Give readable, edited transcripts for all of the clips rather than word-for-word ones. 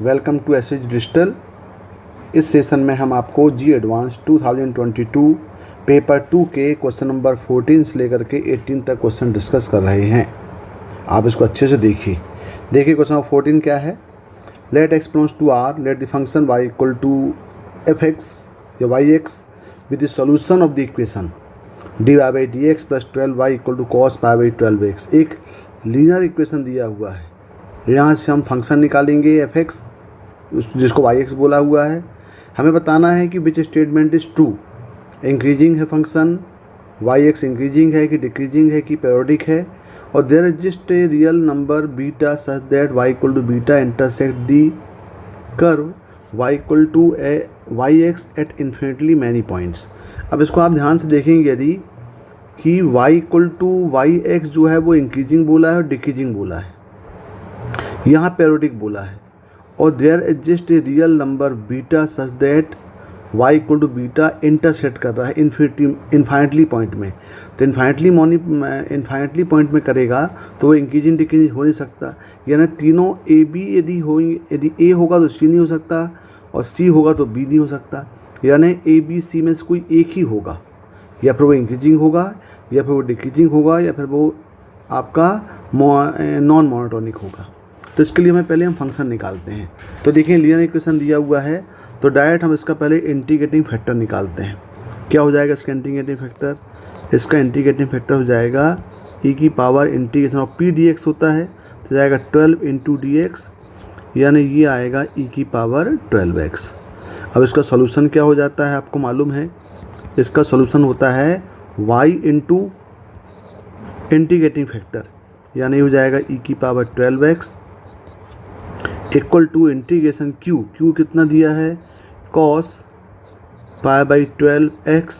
Welcome to SH digital. इस session में हम आपको जी एडवांस 2022 पेपर 2 के क्वेश्चन नंबर 14 से लेकर के 18 तक क्वेश्चन डिस्कस कर रहे हैं। आप इसको अच्छे से देखिए। क्वेश्चन नंबर 14 क्या है। Let x belongs to R, let the function y equal to f x या y x with the solution of the equation dy by d x plus 12y equal to cos pi by 12x। एक linear equation दिया हुआ है। यहाँ से हम function निकालेंगे F X, जिसको वाई एक्स बोला हुआ है। हमें बताना है कि which statement is true. Increasing है फंक्शन, वाई एक्स इंक्रीजिंग है कि डिक्रीजिंग है कि पेरियोडिक है, और there exist a real number beta such that Y equal to beta intersect the curve Y equal to Y X at infinitely many points. अब इसको आप ध्यान से देखेंगे यदि कि Y equal to Y x जो है वो इंक्रीजिंग बोला है और डिक्रीजिंग बोला है, यहाँ पेरियोडिक बोला है, और there exist a real number beta such that Y equal to beta intersect कर रहा है इन्फाइनेटली पॉइंट में। तो इन्फाइनेटली पॉइंट में करेगा तो वो इंक्रीजिंग डिक्रीजिंग हो नहीं सकता। यानी तीनों ए बी यदि ए होगा तो सी नहीं हो सकता, और सी होगा तो बी नहीं हो सकता। यानी ए बी सी में से कोई एक ही होगा, या फिर वो इंक्रीजिंग होगा, या फिर वो डिक्रीजिंग होगा, या फिर वो आपका नॉन मोनोटोनिक होगा। तो इसके लिए हमें पहले हम फंक्शन निकालते हैं। तो देखिए लीनियर इक्वेशन दिया हुआ है, तो डायरेक्ट हम इसका पहले इंटीग्रेटिंग फैक्टर निकालते हैं। क्या हो जाएगा इसका इंटीग्रेटिंग फैक्टर? इसका इंटीग्रेटिंग फैक्टर हो जाएगा ई की power integration of P D x होता है, तो जाएगा 12 इंटू डी एक्स, यानी ये आएगा ई की पावर 12x। अब इसका सोल्यूशन क्या हो जाता है आपको मालूम है। इसका सोल्यूशन होता है y इंटू इंटीग्रेटिंग फैक्टर, यानी हो जाएगा ई की power 12x equal to integration Q कितना दिया है, cos pi by 12x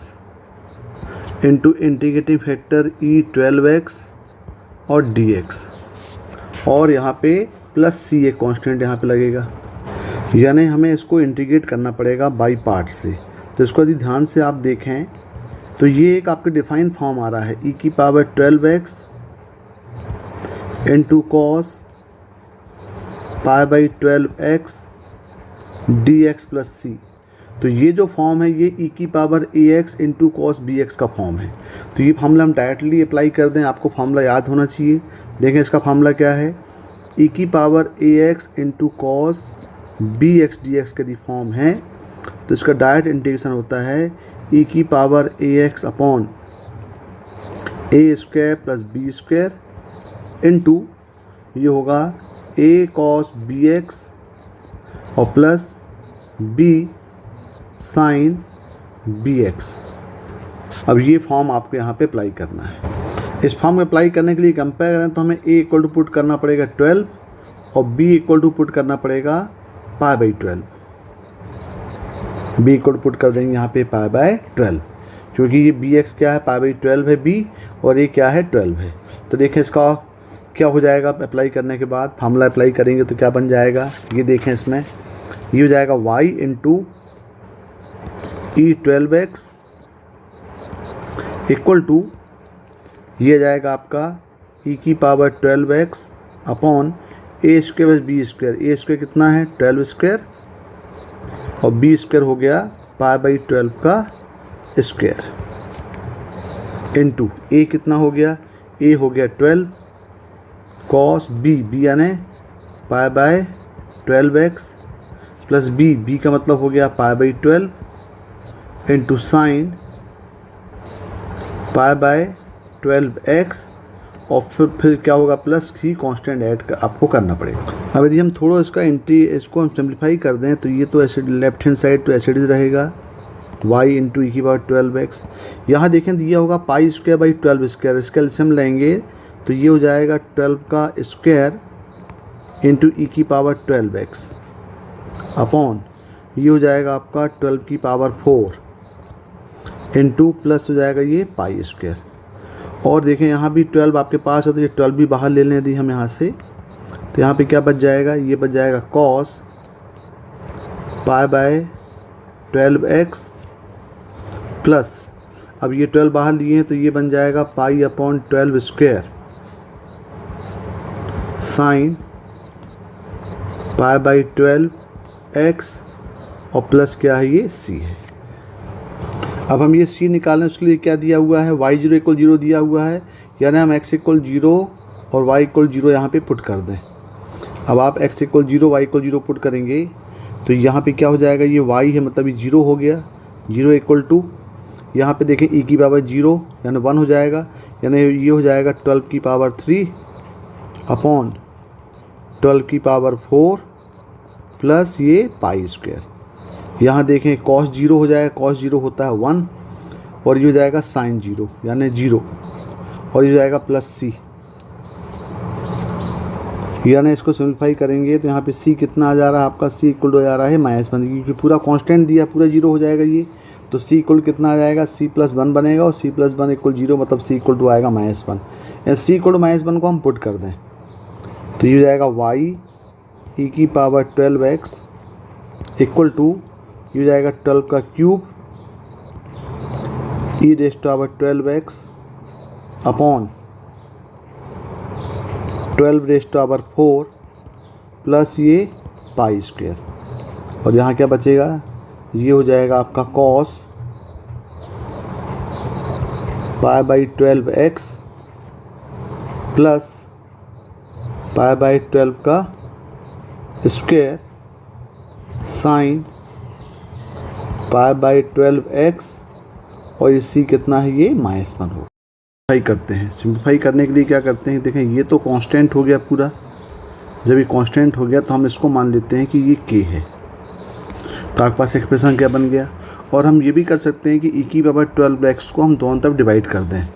into integrating factor E 12x और dx, और यहाँ पे प्लस सी एक कॉन्स्टेंट यहाँ पे लगेगा। यानी हमें इसको इंटीग्रेट करना पड़ेगा बाई पार्ट से। तो इसको यदि ध्यान से आप देखें तो ये एक आपके डिफाइन फॉर्म आ रहा है, ई की power 12x into cos pi by 12x dx plus C. तो ये जो फॉर्म है ये ई की power ax into cos bx का फॉर्म है। तो ये फार्मूला हम डायरेक्टली अप्लाई कर दें, आपको फार्मूला याद होना चाहिए। देखें इसका फार्मूला क्या है, ई की power ax into cos bx dx के दी फॉर्म है। तो इसका डायरेक्ट इंटीग्रेशन होता है ई की power ax upon a square plus b square into ये होगा a cos bx और प्लस b साइन bx। अब ये फॉर्म आपको यहाँ पे अप्लाई करना है। इस फॉर्म में अप्लाई करने के लिए कंपेयर करें तो हमें a इक्वल टू पुट करना पड़ेगा 12 और b इक्वल टू पुट करना पड़ेगा pi by 12। b equal to put कर देंगे यहाँ पे पाई बाई 12, क्योंकि ये bx क्या है, पाई बाई 12 है b, और ये क्या है 12 है। तो देखें इसका क्या हो जाएगा अप्लाई करने के बाद, फार्मूला अप्लाई करेंगे तो क्या बन जाएगा, ये देखें इसमें ये हो जाएगा y into E 12x equal to ये जाएगा आपका ई की power 12x upon A square plus B square. A square कितना है 12 स्क्वायर, और बी स्क्वायर हो गया पाई बाई 12 का स्क्वायर इंटू ए कितना हो गया, ए हो गया 12 कॉस बी यानी पाई बाई 12x प्लस बी का मतलब हो गया पाई by 12 into sine pi by 12x, और फिर क्या होगा प्लस ही कांस्टेंट ऐड आपको करना पड़ेगा। अब यदि हम थोड़ा इसको हम सिंप्लीफाई कर दें तो ये तो एसिड लेफ्ट हैंड साइड तो एसिड रहेगा y इंटू ई की पावर 12x। यहाँ देखें दिया होगा पाई स्क्वायर बाई 12 स्क्वायर, इसका एलसीएम लेंगे तो ये हो जाएगा 12 का स्क्वायर इंटू ई की पावर 12x अपॉन ये हो जाएगा आपका 12 की पावर 4 इंटू प्लस हो जाएगा ये पाई स्क्वायर। और देखें यहाँ भी 12 आपके पास है तो ये 12 भी बाहर ले लें यदि हम यहाँ से, तो यहाँ पे क्या बच जाएगा, ये बच जाएगा cos pi by 12x plus, अब ये 12 बाहर लिए हैं तो ये बन जाएगा pi upon 12 square sine pi by 12x और प्लस क्या है, ये c है। अब हम ये c निकालें, उसके लिए क्या दिया हुआ है, y0 इक्वल 0 दिया हुआ है, यानी हम x इक्वल 0 और y इक्वल 0 यहाँ पे पुट कर दें। अब आप x equal 0 y equal 0 put करेंगे तो यहाँ पे क्या हो जाएगा, ये y है मतलब ये 0 हो गया, 0 इक्वल टू यहाँ पे देखें e की पावर 0 यानी 1 हो जाएगा, यानी ये हो जाएगा 12 की पावर 3 अपॉन 12 की पावर 4 प्लस ये पाई स्क्वायर। यहाँ देखें cos 0 हो जाएगा, cos 0 होता है 1 और ये हो जाएगा sin 0 यानी 0 और ये हो जाएगा प्लस c, यानी इसको सिंप्लीफाई करेंगे तो यहाँ पे c कितना आ जा रहा है आपका, c इक्वल टू आ जा रहा है -1, क्योंकि पूरा कांस्टेंट दिया, पूरा 0 हो जाएगा ये, तो c इक्वल कितना आ जाएगा, c प्लस 1 बनेगा और c प्लस 1 इक्वल 0 मतलब c इक्वल टू आएगा -1। c इक्वल टू -1 को हम पुट कर दें तो ये हो जाएगा y e की पावर 12x इक्वल टू ये हो जाएगा 12 का cube e raise to power 12x upon 12 raise to power 4 plus ये पाई स्क्वायर, और यहाँ क्या बचेगा, ये हो जाएगा आपका cos pi by 12x plus pi by 12 का square sine pi by 12x और ये c कितना है, ये -1 हो। सिंप्लीफाई करते हैं, सिंप्लीफाई करने के लिए क्या करते हैं, देखें ये तो कांस्टेंट हो गया पूरा, जब ये कांस्टेंट हो गया तो हम इसको मान लेते हैं कि ये k है, तो आपके पास एक्सप्रेशन क्या बन गया। और हम ये भी कर सकते हैं कि e की पावर 12x को हम दोनों तरफ डिवाइड कर दें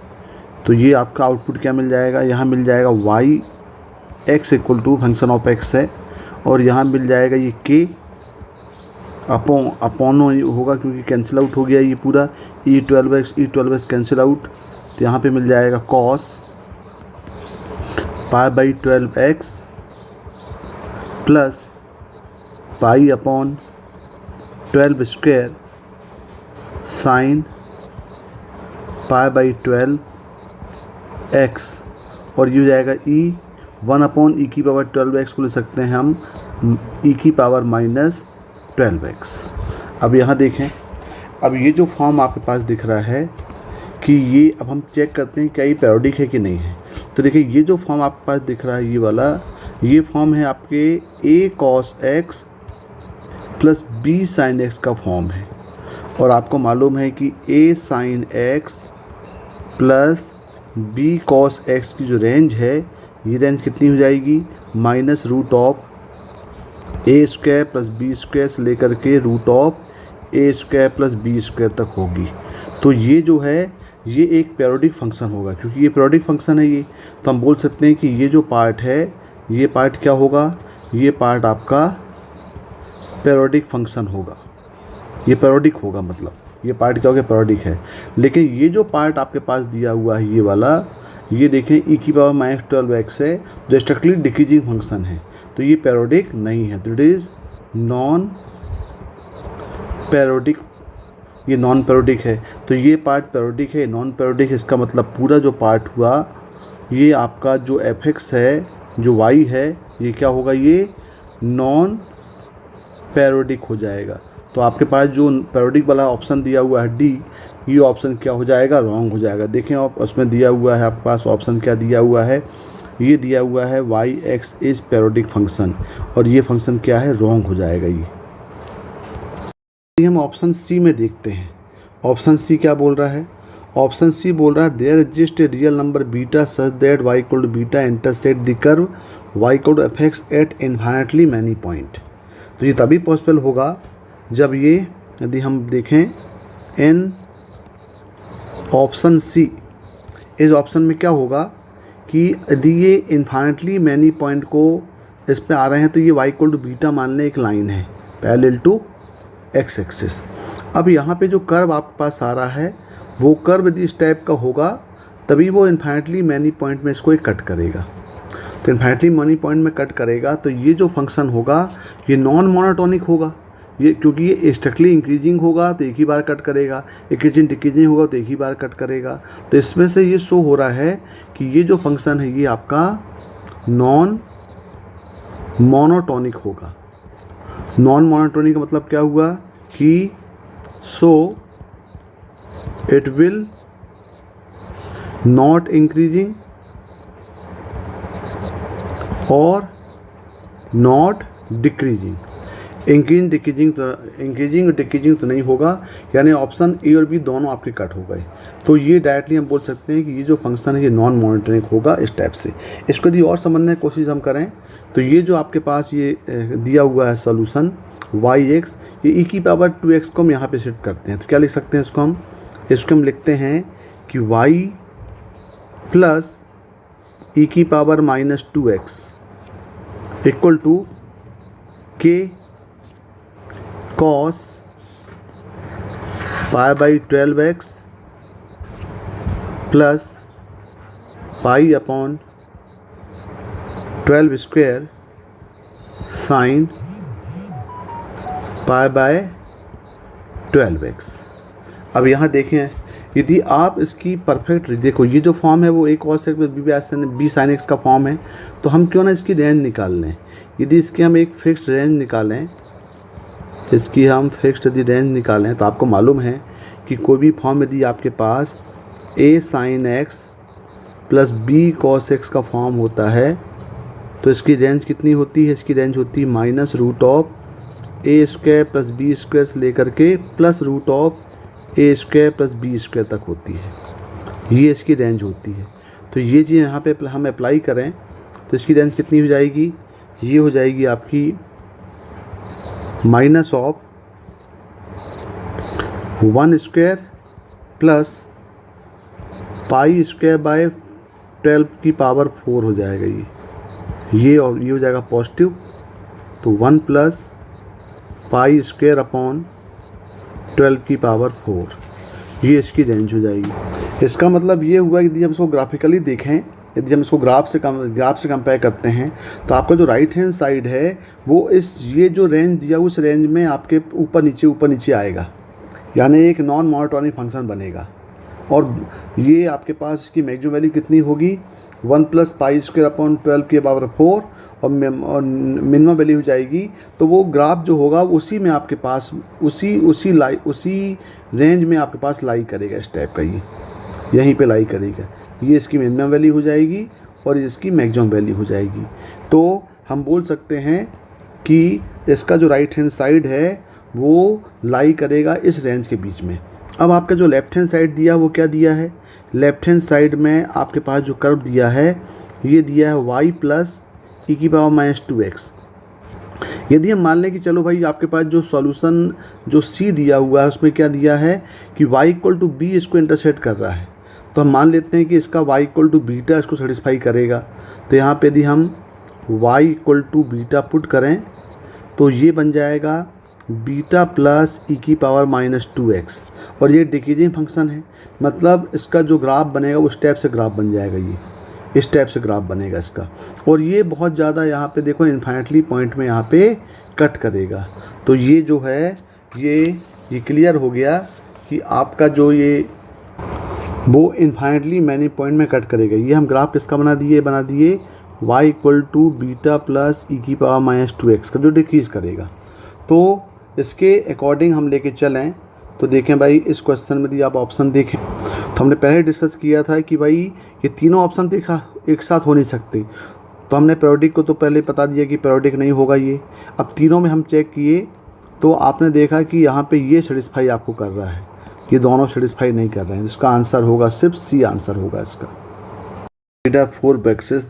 तो ये आपका आउटपुट क्या मिल जाएगा, यहाँ मिल जाएगा y x equal to function of x है, और यहाँ मिल जाएगा ये k अपॉन होगा क्योंकि कैंसिल आउट हो गया ये पूरा, e12x कैंसिल आउट, तो यहाँ पे मिल जाएगा cos pi by 12x plus pi upon 12 square sine pi by 12x और ये हो जाएगा e 1 अपॉन e की पावर 12x को ले सकते हैं हम e की पावर -12x। अब यहाँ देखें, अब ये जो फॉर्म आपके पास दिख रहा है कि ये, अब हम चेक करते हैं क्या ये पैरोडिक है कि नहीं है। तो देखिए ये जो फॉर्म आपके पास दिख रहा है ये वाला, ये फॉर्म है आपके a cos x plus b sin x का फॉर्म है, और आपको मालूम है कि a sin x plus b cos x की जो रेंज है, ये रेंज कितनी हो जाएगी, -√of a square plus b square से लेकर के √of a square plus b square तक होगी। तो ये जो है ये एक पैरोडिक फंक्शन होगा, क्योंकि ये पैरोडिक फंक्शन है ये, तो हम बोल सकते हैं कि ये जो पार्ट है ये पार्ट क्या होगा, ये पार्ट आपका पैरोडिक फंक्शन होगा, ये पैरोडिक होगा, मतलब ये पार्ट क्या होगा, पैरोडिक है। लेकिन ये जो पार्ट आपके पास दिया हुआ है ये वाला, ये देखें e की पावर -12x है जो स्ट्रिक्टली डिक्रीजिंग फंक्शन है, तो ये पैरोडिक नहीं है, तो इट इज़ नॉन पैरोडिक, ये नॉन पैरोडिक है। तो ये पार्ट पैरोडिक है, नॉन पैरोडिक है, इसका मतलब पूरा जो पार्ट हुआ ये आपका जो fx है, जो y है, ये क्या होगा, ये नॉन पैरोडिक हो जाएगा। तो आपके पास जो पैरोडिक वाला ऑप्शन दिया हुआ है डी, ये ऑप्शन क्या हो जाएगा, रॉन्ग हो जाएगा। देखें आप उसमें दिया हुआ है आपके पास ऑप्शन क्या दिया हुआ है, ये दिया हुआ है y(x) इज़ पैरोडिक फंक्शन, और ये फंक्शन क्या है, रॉन्ग हो जाएगा ये। हम ऑप्शन सी में देखते हैं, ऑप्शन सी क्या बोल रहा है, ऑप्शन सी बोल रहा है there exist a real number beta such that y equal to beta intersect the curve y equal to fx at infinitely many point. तो ये तभी पॉसिबल होगा जब ये, यदि हम देखें इन ऑप्शन सी, इस ऑप्शन में क्या होगा कि यदि ये इन्फिनिटली मैनी पॉइंट को इस पे आ रहे हैं तो ये y इक्वल टू बीटा मान लें एक लाइन है पैरेलल टू x एक्सिस। अब यहाँ पे जो कर्व आपके पास आ रहा है वो कर्व यदि इस टाइप का होगा तभी वो इन्फिनिटली मैनी पॉइंट में इसको कट करेगा। तो इन्फिनिटली मैनी पॉइंट में कट करेगा तो ये जो फंक्शन होगा ये नॉन मोनोटोनिक होगा, ये क्योंकि ये स्ट्रिक्टली इंक्रीजिंग होगा तो एक ही बार कट करेगा, डिक्रीजिंग होगा तो एक ही बार कट करेगा। तो इसमें से ये शो हो रहा है कि ये जो फंक्शन है ये आपका नॉन मोनोटोनिक होगा। नॉन मोनोटोनिक का मतलब क्या हुआ कि so it will not increasing और नॉट डिक्रीजिंग। इंक्रीजिंग और डिक्रीजिंग तो नहीं होगा, यानी ऑप्शन ए और बी दोनों आपके कट हो गए। तो ये डायरेक्टली हम बोल सकते हैं कि ये जो फंक्शन है ये नॉन मोनोटोनिक होगा इस टाइप से। इसको यदि और समझने की कोशिश हम करें तो ये जो आपके पास ये दिया हुआ है सॉल्यूशन y(x), ये e⁻²x को हम यहाँ पे शिफ्ट करते हैं तो क्या लिख सकते हैं इसको हम लिखते हैं कि y plus e⁻²x equal to k cos π/12x plus π/12² sine π/12x। अब यहाँ देखें, यदि आप इसकी परफेक्ट देखो, ये जो फॉर्म है वो a cos x plus b sin x का फॉर्म है, तो हम क्यों ना इसकी रेंज निकाल लें। यदि इसकी हम एक फिक्स्ड रेंज निकालें, यदि रेंज निकालें तो आपको मालूम है कि कोई भी फॉर्म यदि आपके पास a sin x plus b cos x का फॉर्म होता है तो इसकी रेंज कितनी होती है, इसकी रेंज होती है -√a² प्लस b² से लेकर के +√a² प्लस b² तक होती है। ये इसकी रेंज होती है। तो ये चीज़ यहाँ पे हम अप्लाई करें तो इसकी रेंज कितनी हो जाएगी, ये हो जाएगी आपकी -1² प्लस π²/12⁴ हो जाएगा ये और ये हो जाएगा पॉजिटिव, तो 1 प्लस π²/12⁴ ये इसकी रेंज हो जाएगी। इसका मतलब ये हुआ कि यदि हम इसको ग्राफिकली देखें, यदि हम इसको ग्राफ से कंपेयर करते हैं तो आपका जो राइट हैंड साइड है वो ये जो रेंज दिया उस रेंज में आपके ऊपर नीचे आएगा, यानी एक नॉन मोनोटोनिक फंक्शन बनेगा। और ये आपके पास इसकी मैक्सिमम वैल्यू कितनी होगी 1 प्लस π²/12⁴ और मिनिमम वैल्यू हो जाएगी। तो वो ग्राफ जो होगा उसी में आपके पास उसी रेंज में आपके पास लाई करेगा, इस टाइप का ये यहीं पे लाई करेगा। ये इसकी मिनिमम वैल्यू हो जाएगी और इसकी मैक्सिमम वैल्यू हो जाएगी। तो हम बोल सकते हैं कि इसका जो राइट हैंड साइड है वो लाई करेगा इस रेंज के बीच में। अब आपका जो लेफ्ट हैंड साइड दिया वो क्या दिया है, लेफ्ट हैंड साइड में आपके पास जो कर्व दिया है ये दिया है y प्लस e⁻²x। यदि हम मान लें कि चलो भाई आपके पास जो सॉल्यूशन जो C दिया हुआ है उसमें क्या दिया है कि y = b इसको इंटरसेक्ट कर रहा है, तो हम मान लेते हैं कि इसका y = बीटा इसको सेटिस्फाई करेगा। तो यहाँ पे यदि हम y = बीटा पुट करें तो ये बन जाएगा बीटा प्लस e⁻²x और ये डिक्रीजिंग फंक्शन है, मतलब इसका जो ग्राफ बनेगा उस टाइप से ग्राफ बन जाएगा, ये इस टाइप से ग्राफ बनेगा इसका। और ये बहुत ज़्यादा यहाँ पे देखो इन्फाइनेटली पॉइंट में यहाँ पे कट करेगा। तो ये जो है ये क्लियर हो गया कि आपका जो ये वो इन्फाइनेटली मैनी पॉइंट में कट करेगा। ये हम ग्राफ किसका बना दिए y = बीटा प्लस e⁻²x का जो डिक्रीज़ करेगा। तो इसके अकॉर्डिंग हम लेके चलें तो देखें भाई, इस क्वेश्चन में यदि आप ऑप्शन देखें तो हमने पहले डिस्कस किया था कि भाई ये तीनों ऑप्शन तो एक साथ हो नहीं सकते। तो हमने पीरियोडिक को तो पहले बता दिया कि पीरियोडिक नहीं होगा ये। अब तीनों में हम चेक किए तो आपने देखा कि यहाँ पे ये सेटिस्फाई आपको कर रहा है, ये दोनों सेटिस्फाई नहीं कर रहे हैं। इसका आंसर होगा सिर्फ सी आंसर होगा इसका। 4 boxes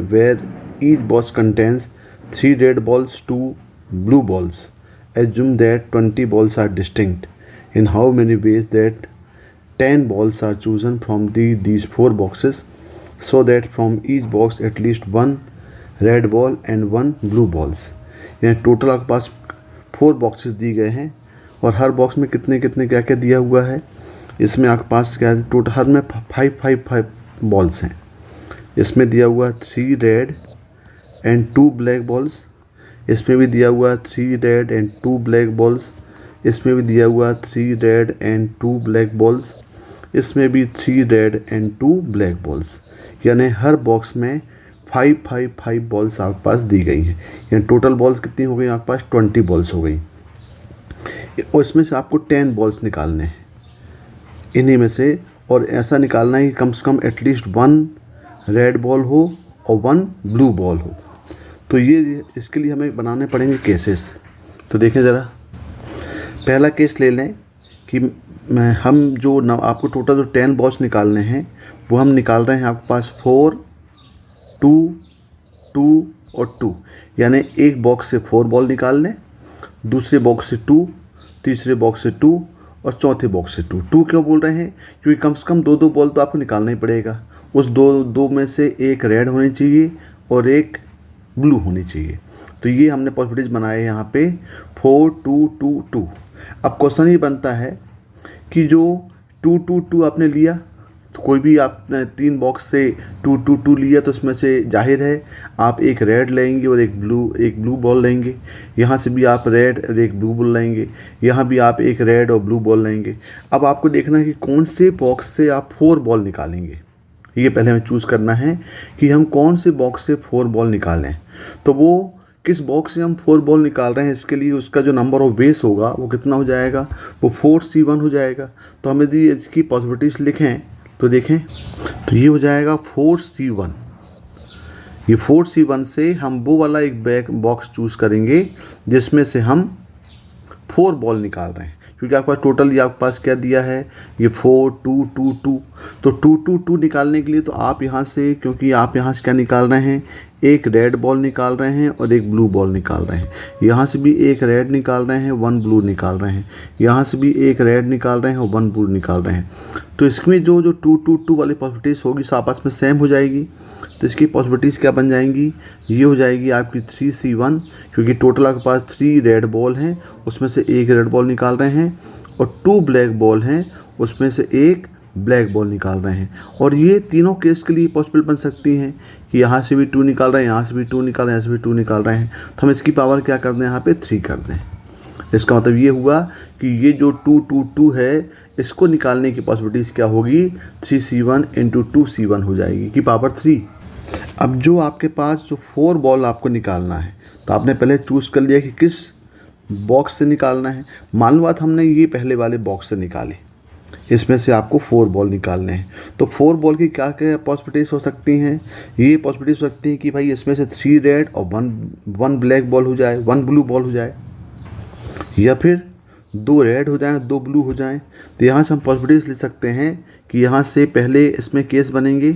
where each box contains 3 red balls, 2 blue balls. Assume that 20 balls are distinct. In how many ways that 10 balls are chosen from these 4 boxes, so that from each box at least 1 red ball and 1 blue balls. यानी total आपके पास 4 boxes दिए गए हैं और हर box में कितने क्या क्या दिया हुआ है। इसमें आपके पास क्या है, टोटल हर में 5 बॉल्स हैं। इसमें दिया हुआ 3 रेड एंड 2 ब्लैक बॉल्स, इसमें भी दिया हुआ 3 रेड एंड 2 ब्लैक बॉल्स, इसमें भी दिया हुआ 3 रेड एंड 2 ब्लैक बॉल्स, इसमें भी 3 रेड एंड 2 ब्लैक बॉल्स। यानी हर बॉक्स में 5 बॉल्स आपके पास दी गई हैं, यानी टोटल बॉल्स कितनी हो गई आपके पास 20 बॉल्स हो गई, और इसमें से आपको 10 बॉल्स निकालने हैं इन्हीं में से, और ऐसा निकालना है कि कम से कम एटलीस्ट 1 रेड बॉल हो और 1 ब्लू बॉल हो। तो ये इसके लिए हमें बनाने पड़ेंगे केसेस। तो देखें ज़रा, पहला केस ले लें कि हम जो आपको टोटल जो 10 बॉल्स निकालने हैं वो हम निकाल रहे हैं आपके पास 4, 2, 2 और 2, यानी एक बॉक्स से 4 बॉल निकाल लें, दूसरे बॉक्स से 2, तीसरे बॉक्स से 2 और चौथे बॉक्स से 2 क्यों बोल रहे हैं? क्योंकि कम से कम 2 बॉल तो आपको निकालना ही पड़ेगा। उस दो में से एक रेड होनी चाहिए और एक ब्लू होनी चाहिए। तो ये हमने पॉसिबिलिटीज बनाए यहाँ पे 4, 2, 2, 2। अब क्वेश्चन ये बनता है कि जो 2, 2, 2 आपने लिया, तो कोई भी आप 3 बॉक्स से 2, 2, 2 लिया, तो उसमें से जाहिर है आप एक रेड लेंगे और एक ब्लू बॉल लेंगे। यहाँ से भी आप रेड और एक ब्लू बॉल लेंगे, यहाँ भी आप एक रेड और ब्लू बॉल लेंगे। अब आपको देखना है कि कौन से बॉक्स से आप 4 बॉल निकालेंगे। ये पहले हमें चूज़ करना है कि हम कौन से बॉक्स से 4 बॉल निकालें। तो वो किस बॉक्स से हम 4 बॉल निकाल रहे हैं, इसके लिए उसका जो नंबर ऑफ बेस होगा वो कितना हो जाएगा, वो 4C1 हो जाएगा। तो हमें यदि इसकी पॉसिबिलिटीज़ लिखें तो देखें, तो ये हो जाएगा 4C1। ये 4C1 से हम वो वाला एक बैक बॉक्स चूज़ करेंगे जिसमें से हम 4 बॉल निकाल रहे हैं, क्योंकि आपके पास टोटल ये आपके पास क्या दिया है, ये 4, 2, 2, 2। तो 2, 2, 2 निकालने के लिए तो आप यहाँ से, क्योंकि आप यहाँ से क्या निकाल रहे हैं, एक रेड बॉल निकाल रहे हैं और एक ब्लू बॉल निकाल रहे हैं। यहाँ से भी एक रेड निकाल रहे हैं, 1 ब्लू निकाल रहे हैं। यहाँ से भी एक रेड निकाल रहे हैं और 1 ब्लू निकाल रहे हैं। तो इसमें जो 2, 2, 2 वाली पॉसिबिलिटीज़ होगी सब आपस में सेम हो जाएगी। तो इसकी पॉसिबिलिटीज़ क्या बन जाएंगी, ये हो जाएगी आपकी 3C1, क्योंकि टोटल आपके पास 3 रेड बॉल हैं, उसमें से एक रेड बॉल निकाल रहे हैं, और 2 ब्लैक बॉल हैं, उसमें से एक ब्लैक बॉल निकाल रहे हैं। और ये तीनों केस के लिए पॉसिबल बन सकती हैं कि यहाँ से भी 2 निकाल रहे हैं, यहाँ से भी 2 निकाल रहे हैं, यहाँ से भी 2 निकाल रहे हैं। तो हम इसकी पावर क्या कर दें, यहाँ पे 3 कर दें। इसका मतलब ये हुआ कि ये जो 2, 2, 2 है, इसको निकालने की पॉसिबिलिटीज़ क्या होगी, 3C1 × 2C1 हो जाएगी की पावर 3। अब जो आपके पास जो 4 बॉल आपको निकालना है, तो आपने पहले चूज़ कर लिया कि किस बॉक्स से निकालना है। मान लो बात हमने ये पहले वाले बॉक्स से निकाली, इसमें से आपको 4 बॉल निकालने हैं। तो 4 बॉल की क्या क्या पॉसिबिलिटीज़ हो सकती हैं, ये पॉसिबिलिटीज़ हो सकती हैं कि भाई इसमें से 3 रेड और 1 ब्लैक बॉल हो जाए, 1 ब्लू बॉल हो जाए, या फिर 2 रेड हो जाएं, 2 ब्लू हो जाएं। तो यहाँ से हम पॉसिबिलिटीज़ ले सकते हैं कि यहाँ से पहले इसमें केस बनेंगे।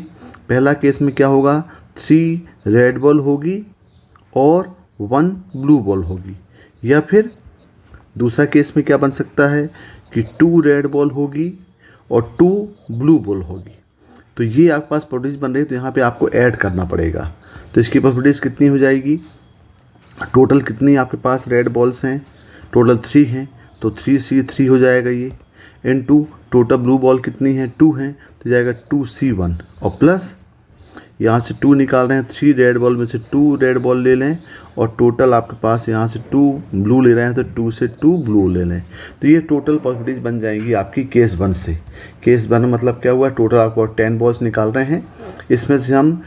पहला केस में क्या होगा, 3 रेड बॉल होगी और 1 ब्लू बॉल होगी, या फिर दूसरा केस में क्या बन सकता है कि 2 रेड बॉल होगी और 2 ब्लू बॉल होगी। तो ये आपके पास पॉसिबिलिटीज़ बन रही है, तो यहाँ पे आपको ऐड करना पड़ेगा। तो इसकी पॉसिबिलिटीज़ कितनी हो जाएगी, टोटल कितनी आपके पास रेड बॉल्स हैं, टोटल 3 हैं, तो 3C3 हो जाएगा ये, इनटू टोटल ब्लू बॉल कितनी है, 2 हैं, तो जाएगा 2C1, और प्लस यहाँ से 2 निकाल रहे हैं, 3 रेड बॉल में से 2 रेड बॉल ले लें, और टोटल आपके पास यहाँ से 2 ब्लू ले रहे हैं, तो 2 से 2 ब्लू ले लें। तो ये टोटल पॉसिबिलिटीज़ बन जाएंगी आपकी केस 1 से। केस 1 मतलब क्या हुआ, टोटल आपको 10 बॉल्स निकाल रहे हैं, इसमें से हम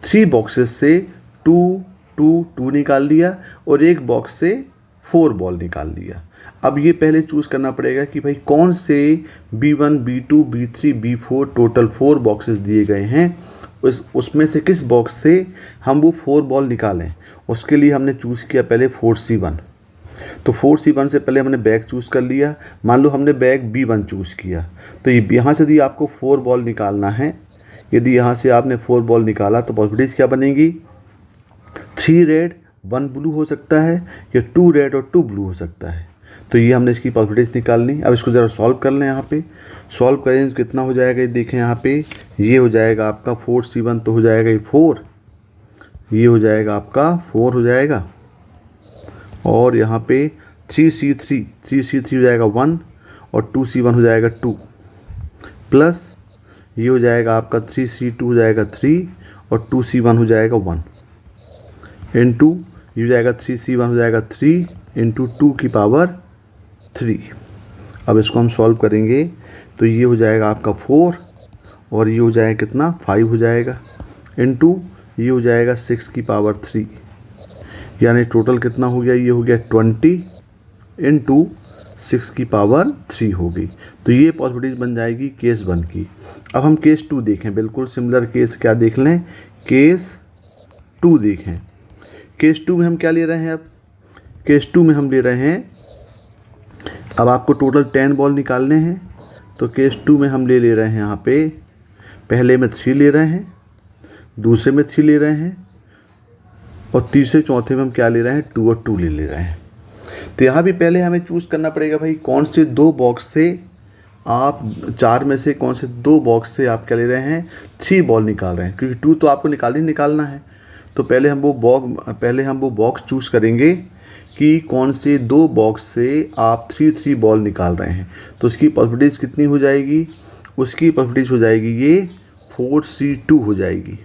3 बॉक्सेस से 2, 2, 2 निकाल लिया और एक बॉक्स से 4 बॉल निकाल लिया। अब ये पहले चूज़ करना पड़ेगा कि भाई कौन से B1, B2, B3, B4 total 4 boxes दिए गए हैं, उसमें से किस बॉक्स से हम वो 4 बॉल निकालें। उसके लिए हमने चूज़ किया पहले 4C1। तो 4C1 से पहले हमने बैग चूज़ कर लिया। मान लो हमने बैग B1 चूज़ किया, तो ये यहाँ से यदि आपको 4 बॉल निकालना है, यदि यहाँ से आपने 4 बॉल निकाला तो पॉसिबिलिटीज़ क्या बनेगी, 3 रेड 1 ब्लू हो सकता है, या 2 रेड और 2 ब्लू हो सकता है। तो ये हमने इसकी पॉसिबिलिटीज़ निकालनी। अब इसको ज़रा सॉल्व कर लें। यहाँ पे सॉल्व करें तो कितना हो जाएगा, ये देखें यहाँ पे, ये हो जाएगा आपका 4C1, तो हो जाएगा ये 4, ये हो जाएगा आपका 4 हो जाएगा, और यहाँ पे 3C3 हो जाएगा 1, और 2C1 हो जाएगा 2, प्लस ये हो जाएगा आपका 3C2 हो जाएगा 3, और 2C1 हो जाएगा 1, इनटू ये हो जाएगा 3C1 हो जाएगा 3 इंटू 2 की पावर 3। अब इसको हम सॉल्व करेंगे तो ये हो जाएगा आपका 4, और ये हो जाएगा कितना, 5 हो जाएगा, इनटू ये हो जाएगा 6 की पावर 3, यानी टोटल कितना हो गया, ये हो गया 20 इंटू 6 की पावर 3 हो गई। तो ये पॉसिबिलिटीज बन जाएगी केस 1 की। अब हम केस 2 देखें, बिल्कुल सिमिलर केस क्या देख लें, केस 2 देखें। केस 2 में हम क्या ले रहे हैं, अब केस 2 में हम ले रहे हैं, अब आपको टोटल 10 बॉल निकालने हैं। तो केस 2 में हम ले रहे हैं, यहाँ पे पहले में 3 ले रहे हैं, दूसरे में 3 ले रहे हैं, और तीसरे चौथे में हम क्या ले रहे हैं, 2 और 2 ले रहे हैं। तो यहाँ भी पहले हमें चूज़ करना पड़ेगा भाई कौन से 2 बॉक्स से आप 4 में से कौन से 2 बॉक्स से आप क्या ले रहे हैं, 3 बॉल निकाल रहे हैं, क्योंकि 2 तो आपको निकालना है। तो पहले हम वो बॉक्स चूज़ करेंगे कि कौन से 2 बॉक्स से आप 3 बॉल निकाल रहे हैं। तो उसकी पॉसिबिलिटीज़ कितनी हो जाएगी, उसकी पॉसिबिलिटीज़ हो जाएगी ये 4C2 हो जाएगी,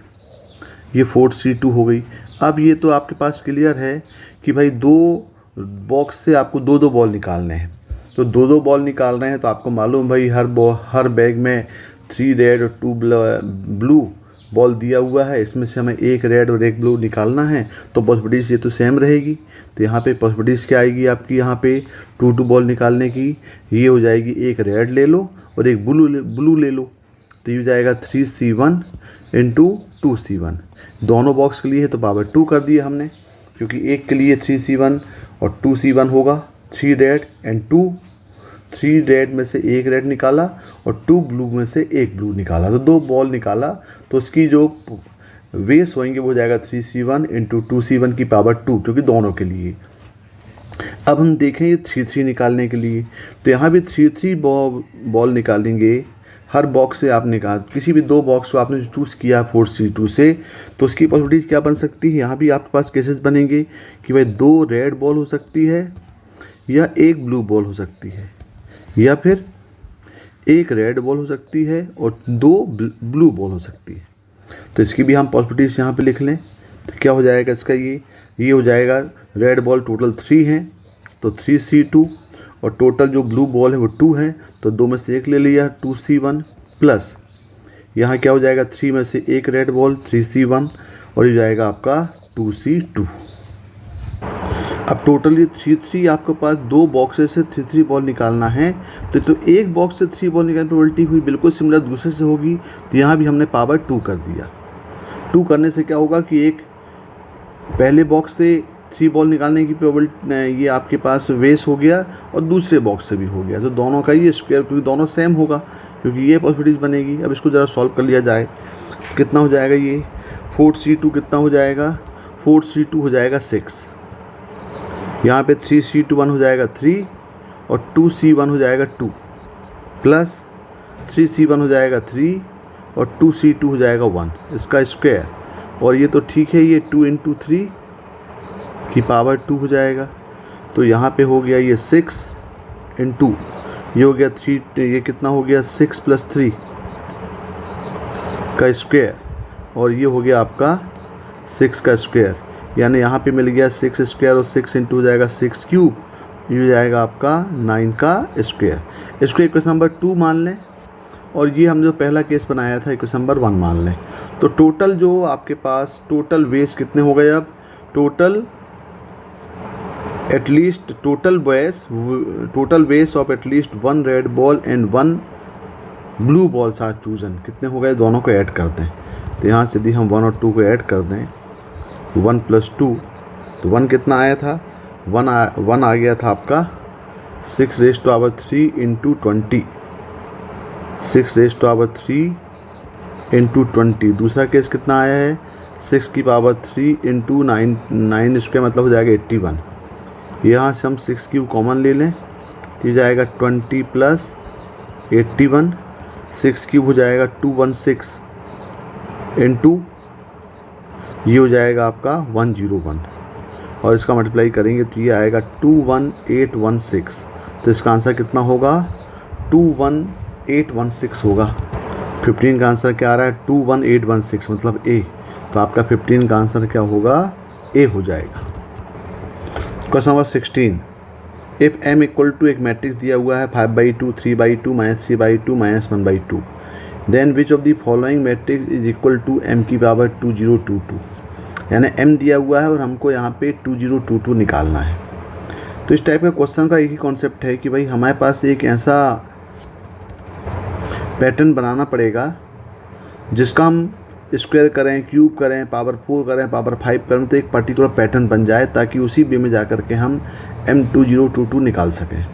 ये 4C2 हो गई। अब ये तो आपके पास क्लियर है कि भाई 2 बॉक्स से आपको 2 बॉल निकालने हैं। तो 2 बॉल निकाल रहे हैं, तो आपको मालूम भाई हर बैग में 3 रेड और 2 ब्लू बॉल दिया हुआ है, इसमें से हमें 1 रेड और 1 ब्लू निकालना है। तो पॉसिबिलिटीज़ ये तो सेम रहेगी। तो यहाँ पे पॉसिबिलिटीज़ क्या आएगी आपकी, यहाँ पे 2 बॉल निकालने की, ये हो जाएगी 1 रेड ले लो और 1 ब्लू ले लो। तो ये हो जाएगा 3C1 इंटू 2C1। दोनों बॉक्स के लिए है तो पावर 2 कर दिया हमने, क्योंकि एक के लिए 3C1 और 2C1 होगा, 3 रेड एंड 2। 3 रेड में से 1 रेड निकाला और 2 ब्लू में से 1 ब्लू निकाला, तो 2 बॉल निकाला। तो उसकी जो वेस होंगे वो हो जाएगा 3C1 इंटू 2C1 की पावर 2, क्योंकि दोनों के लिए। अब हम देखें ये 3 निकालने के लिए, तो यहाँ भी 3 बॉल निकालेंगे। हर बॉक्स से आपने कहा किसी भी 2 बॉक्स को आपने चूज़ किया 4C2 से, तो उसकी पॉसिबिलिटीज़ क्या बन सकती है, यहाँ भी आपके पास केसेस बनेंगे कि भाई 2 रेड बॉल हो सकती है या 1 ब्लू बॉल हो सकती है, या फिर 1 रेड बॉल हो सकती है और 2 ब्लू बॉल हो सकती है। तो इसकी भी हम पॉसिबिलिटीज़ यहाँ पे लिख लें। तो क्या हो जाएगा इसका, ये हो जाएगा रेड बॉल टोटल 3 हैं, तो 3C2, और टोटल जो ब्लू बॉल है वो 2 है, तो 2 में से 1 ले लिया 2C1, प्लस यहाँ क्या हो जाएगा 3 में से 1 रेड बॉल 3C1, और ये जाएगा आपका 2C2। अब टोटल ये 3 आपके पास 2 बॉक्सेस से 3 बॉल निकालना है। तो एक बॉक्स से 3 बॉल निकालने पर उल्टी हुई बिल्कुल सिमिलर दूसरे से होगी। तो यहाँ भी हमने पावर 2 कर दिया। 2 करने से क्या होगा कि एक पहले बॉक्स से 3 बॉल निकालने की प्रोबेबिलिटी ये आपके पास वेस हो गया और दूसरे बॉक्स से भी हो गया, तो दोनों का ये स्क्वायर, क्योंकि दोनों सेम होगा, क्योंकि ये पॉसिबिलिटीज़ बनेगी। अब इसको ज़रा सॉल्व कर लिया जाए, कितना हो जाएगा, ये 4C2 कितना हो जाएगा, 4C2 हो जाएगा 6, यहाँ पे 3C2 1 हो जाएगा 3 और 2C1 हो जाएगा 2, प्लस 3C1 हो जाएगा 3 और 2C2 हो जाएगा 1, इसका स्क्वायर। और ये तो ठीक है, ये 2 इंटू 3 की पावर 2 हो जाएगा। तो यहाँ पे हो गया ये 6 इंटू, ये हो गया 3, ये कितना हो गया 6 प्लस 3 का स्क्वायर, और ये हो गया आपका 6 का स्क्वायर, यानी यहाँ पे मिल गया 6 स्क्वायर और 6 इंटू हो जाएगा 6 क्यूब, ये हो जाएगा आपका 9 का स्क्वायर। इसको इक्वेशन नंबर 2 मान लें, और ये हम जो पहला केस बनाया था इक्वेशन नंबर 1 मान लें। तो टोटल जो आपके पास टोटल वेस कितने हो गए, अब total at least total ways of at least 1 red ball and 1 blue balls are chosen, कितने हो गए, दोनों को ऐड कर दें। तो यहाँ से यदि हम 1 और 2 को ऐड कर दें, 1 प्लस 2, तो 1 कितना आया था, 1 आ गया था आपका 6 raise to power 3 into 20, 6 raise to power 3 into 20। दूसरा केस कितना आया है, 6 की पावर 3 इंटू 9 स्क्वायर, मतलब हो जाएगा 81। यहाँ से हम 6 क्यूब कॉमन ले लें, तो ये जाएगा 20 प्लस 81, 6 क्यूब हो जाएगा 216 इंटू, ये हो जाएगा आपका 101, और इसका मल्टीप्लाई करेंगे तो ये आएगा 21816। तो इसका आंसर कितना होगा, 21816 होगा। 15 का आंसर क्या आ रहा है, 21816, मतलब ए। तो आपका 15 का आंसर क्या होगा, ए हो जाएगा। Question number 16, if m equal to एक मैट्रिक्स दिया हुआ है 5/2, 3/2, -3/2, -1/2, then which of the following matrix is equal to m की पावर 2022, यानी m दिया हुआ है और हमको यहाँ पे 2022 निकालना है। तो इस टाइप का क्वेश्चन का एक ही कॉन्सेप्ट है कि भाई हमारे पास एक ऐसा पैटर्न बनाना पड़ेगा जिसका हम स्क्वायर करें, क्यूब करें, पावर 4 करें, पावर 5 करें, तो एक पर्टिकुलर पैटर्न बन जाए ताकि उसी वे में जा कर के हम M2022 निकाल सकें।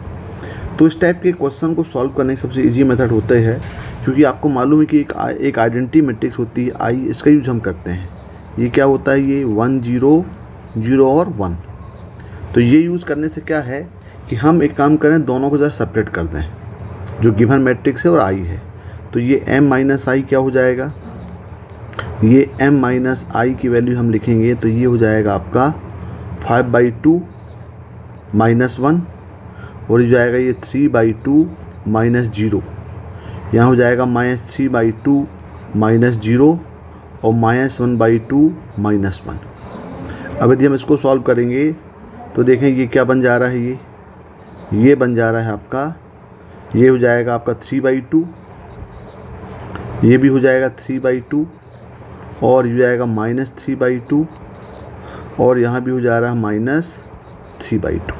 तो इस टाइप के क्वेश्चन को सॉल्व करने की सबसे इजी मेथड होता है, क्योंकि आपको मालूम है कि एक आइडेंटिटी मैट्रिक्स होती है आई, इसका यूज हम करते हैं। ये क्या होता है, ये 1 0 0 और 1। तो ये यूज़ करने से क्या है कि हम एक काम करें, दोनों को जरा सेपरेट कर दें, जो गिवन मैट्रिक्स है और आई है। तो ये m माइनस आई क्या हो जाएगा, ये m माइनस आई की वैल्यू हम लिखेंगे तो ये हो जाएगा आपका 5/2 माइनस 1, और ये जाएगा ये 3/2 माइनस 0, यहाँ हो जाएगा -3/2 माइनस 0 और -1/2 माइनस 1। अब यदि हम इसको सॉल्व करेंगे तो देखें ये क्या बन जा रहा है, ये बन जा रहा है आपका, ये हो जाएगा आपका 3/2, ये भी हो जाएगा 3/2, और ये जाएगा -3/2, और यहाँ भी हो जा रहा है -3/2।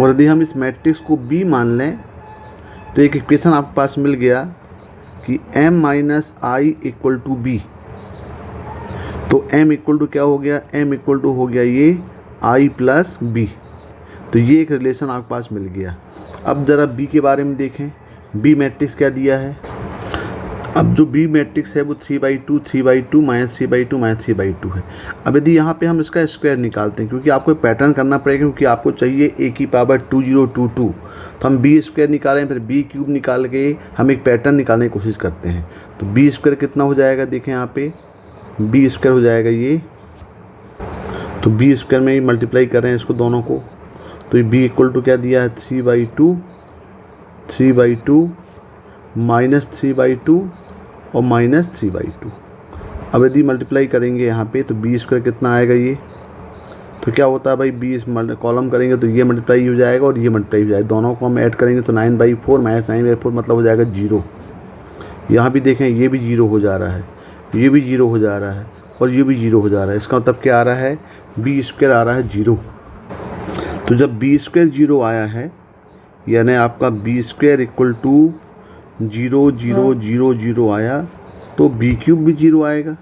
और यदि हम इस मैट्रिक्स को B मान लें तो एक इक्वेशन आपके पास मिल गया कि m minus I equal to B। तो m इक्वल टू क्या हो गया, m इक्वल टू हो गया ये I प्लस B। तो ये एक रिलेशन आपके पास मिल गया। अब ज़रा B के बारे में देखें, B मैट्रिक्स क्या दिया है। अब जो B मैट्रिक्स है वो 3/2 3/2 -3/2 -3/2 है। अब यदि यहाँ पे हम इसका स्क्वायर निकालते हैं, क्योंकि आपको पैटर्न करना पड़ेगा, क्योंकि आपको चाहिए a की पावर 2022, तो हम b स्क्वायर निकालें, फिर b क्यूब निकाल के हम एक पैटर्न निकालने की कोशिश करते हैं। तो b स्क्वायर कितना हो जाएगा, देखें यहाँ पे b स्क्वायर हो जाएगा ये, तो b स्क्वायर में मल्टीप्लाई करें इसको दोनों को, तो b इक्वल टू क्या दिया है 3/2 -3/2 और -3/2। अब यदि मल्टीप्लाई करेंगे यहाँ पे तो b स्क्वायर कितना आएगा ये, तो क्या होता है भाई b कॉलम करेंगे तो ये मल्टीप्लाई हो जाएगा और ये मल्टीप्लाई हो जाएगा, दोनों को हम ऐड करेंगे तो 9/4 -9/4 मतलब हो जाएगा 0। यहाँ भी देखें ये भी 0 हो जा रहा है, ये भी 0 हो जा रहा है और ये भी 0 हो जा रहा है। इसका मतलब क्या आ रहा है, b स्क्वायर आ रहा है 0। तो जब b स्क्वायर 0 आया है, यानी आपका b स्क्वायर इक्वल टू 0 0 0 0 आया, तो b क्यूब भी 0 आएगा,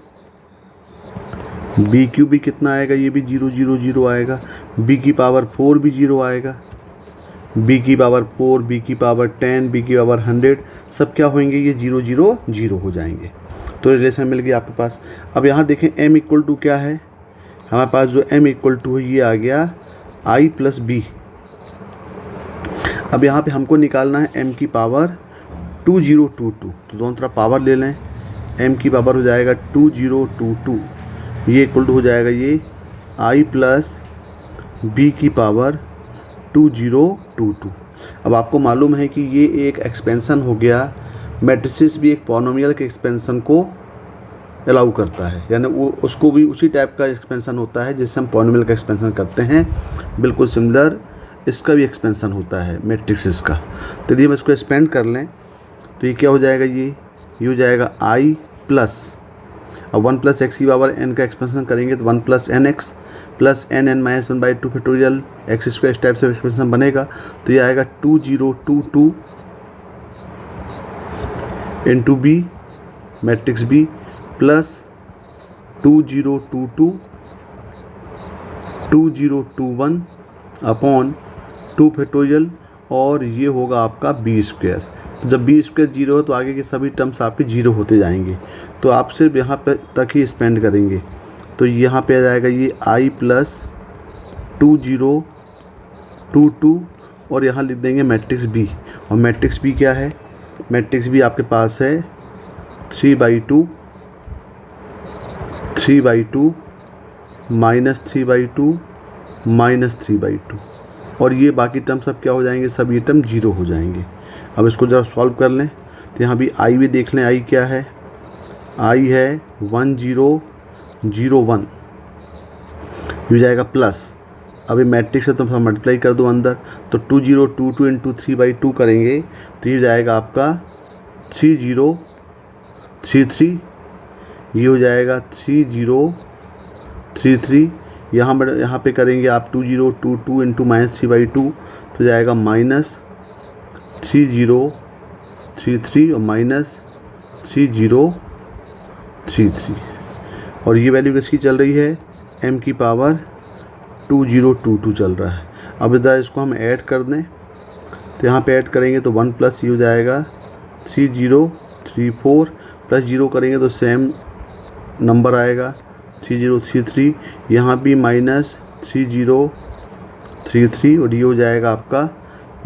b क्यूब भी कितना आएगा, ये भी 0 0 0 आएगा, b की पावर 4 भी 0 आएगा, b की पावर 4, b की पावर 10, b की पावर 100 सब क्या होंगे, ये 0 0 0 हो जाएंगे। तो रिलेशन मिल गया आपके पास। अब यहाँ देखें m इक्वल टू क्या है, हमारे पास जो m इक्वल टू है ये आ गया I प्लस b। अब यहाँ पे हमको निकालना है m की पावर 2022, तो दोनों तरफ पावर ले लें, m की पावर हो जाएगा 2022, ये इक्वल टू हो जाएगा ये I प्लस b की पावर 2022। अब आपको मालूम है कि ये एक एक्सपेंशन हो गया, मैट्रिसेस भी एक पॉलिनोमियल के एक्सपेंशन को अलाउ करता है, यानी वो उसको भी उसी टाइप का एक्सपेंशन होता है जिससे हम पॉलिनोमियल का एक्सपेंशन करते हैं, बिल्कुल सिमिलर इसका भी एक्सपेंशन होता है मैट्रिसेस का। तो यदि हम इसको एक्सपेंड कर लें तो ये क्या हो जाएगा, ये हो जाएगा I प्लस, अब 1 प्लस एक्स की पावर n का एक्सपेंशन करेंगे तो 1 plus N X plus n minus 1/2 factorial X square इस टाइप से एक्सपेंशन बनेगा। तो ये आएगा 2022 into B matrix B plus 2022 2021 upon 2 factorial, और ये होगा आपका बी स्क्वायर। तो जब बी स्क्वायर 0 हो तो आगे के सभी टर्म्स आपके 0 होते जाएंगे, तो आप सिर्फ यहाँ पर तक ही स्पेंड करेंगे। तो यहाँ पे आ जाएगा ये I प्लस 2022 और यहाँ लिख देंगे मैट्रिक्स बी, और मैट्रिक्स बी क्या है, मैट्रिक्स बी आपके पास है 3/2 -3/2 -3/2 और ये बाकी टर्म सब क्या हो जाएंगे, सब ये टर्म 0 हो जाएंगे। अब इसको ज़रा सॉल्व कर लें तो यहाँ भी I भी देख लें, I क्या है, I है 1001, हो जाएगा प्लस, अभी मैट्रिक्स है तो मल्टीप्लाई कर दो अंदर, तो 2022 इंटू 3/2 करेंगे तो ये जाएगा आपका 3033, ये हो जाएगा 3033। यहाँ पे करेंगे आप 2022 इंटू -3/2 तो जाएगा -3033 और -3033, और ये वैल्यू किसकी चल रही है, m की पावर 2022 चल रहा है। अब इधर इसको हम ऐड कर दें तो यहाँ पे ऐड करेंगे तो 1 प्लस ये हो जाएगा 3034, प्लस 0 करेंगे तो सेम नंबर आएगा 3033, यहाँ भी -3033 और ये हो जाएगा आपका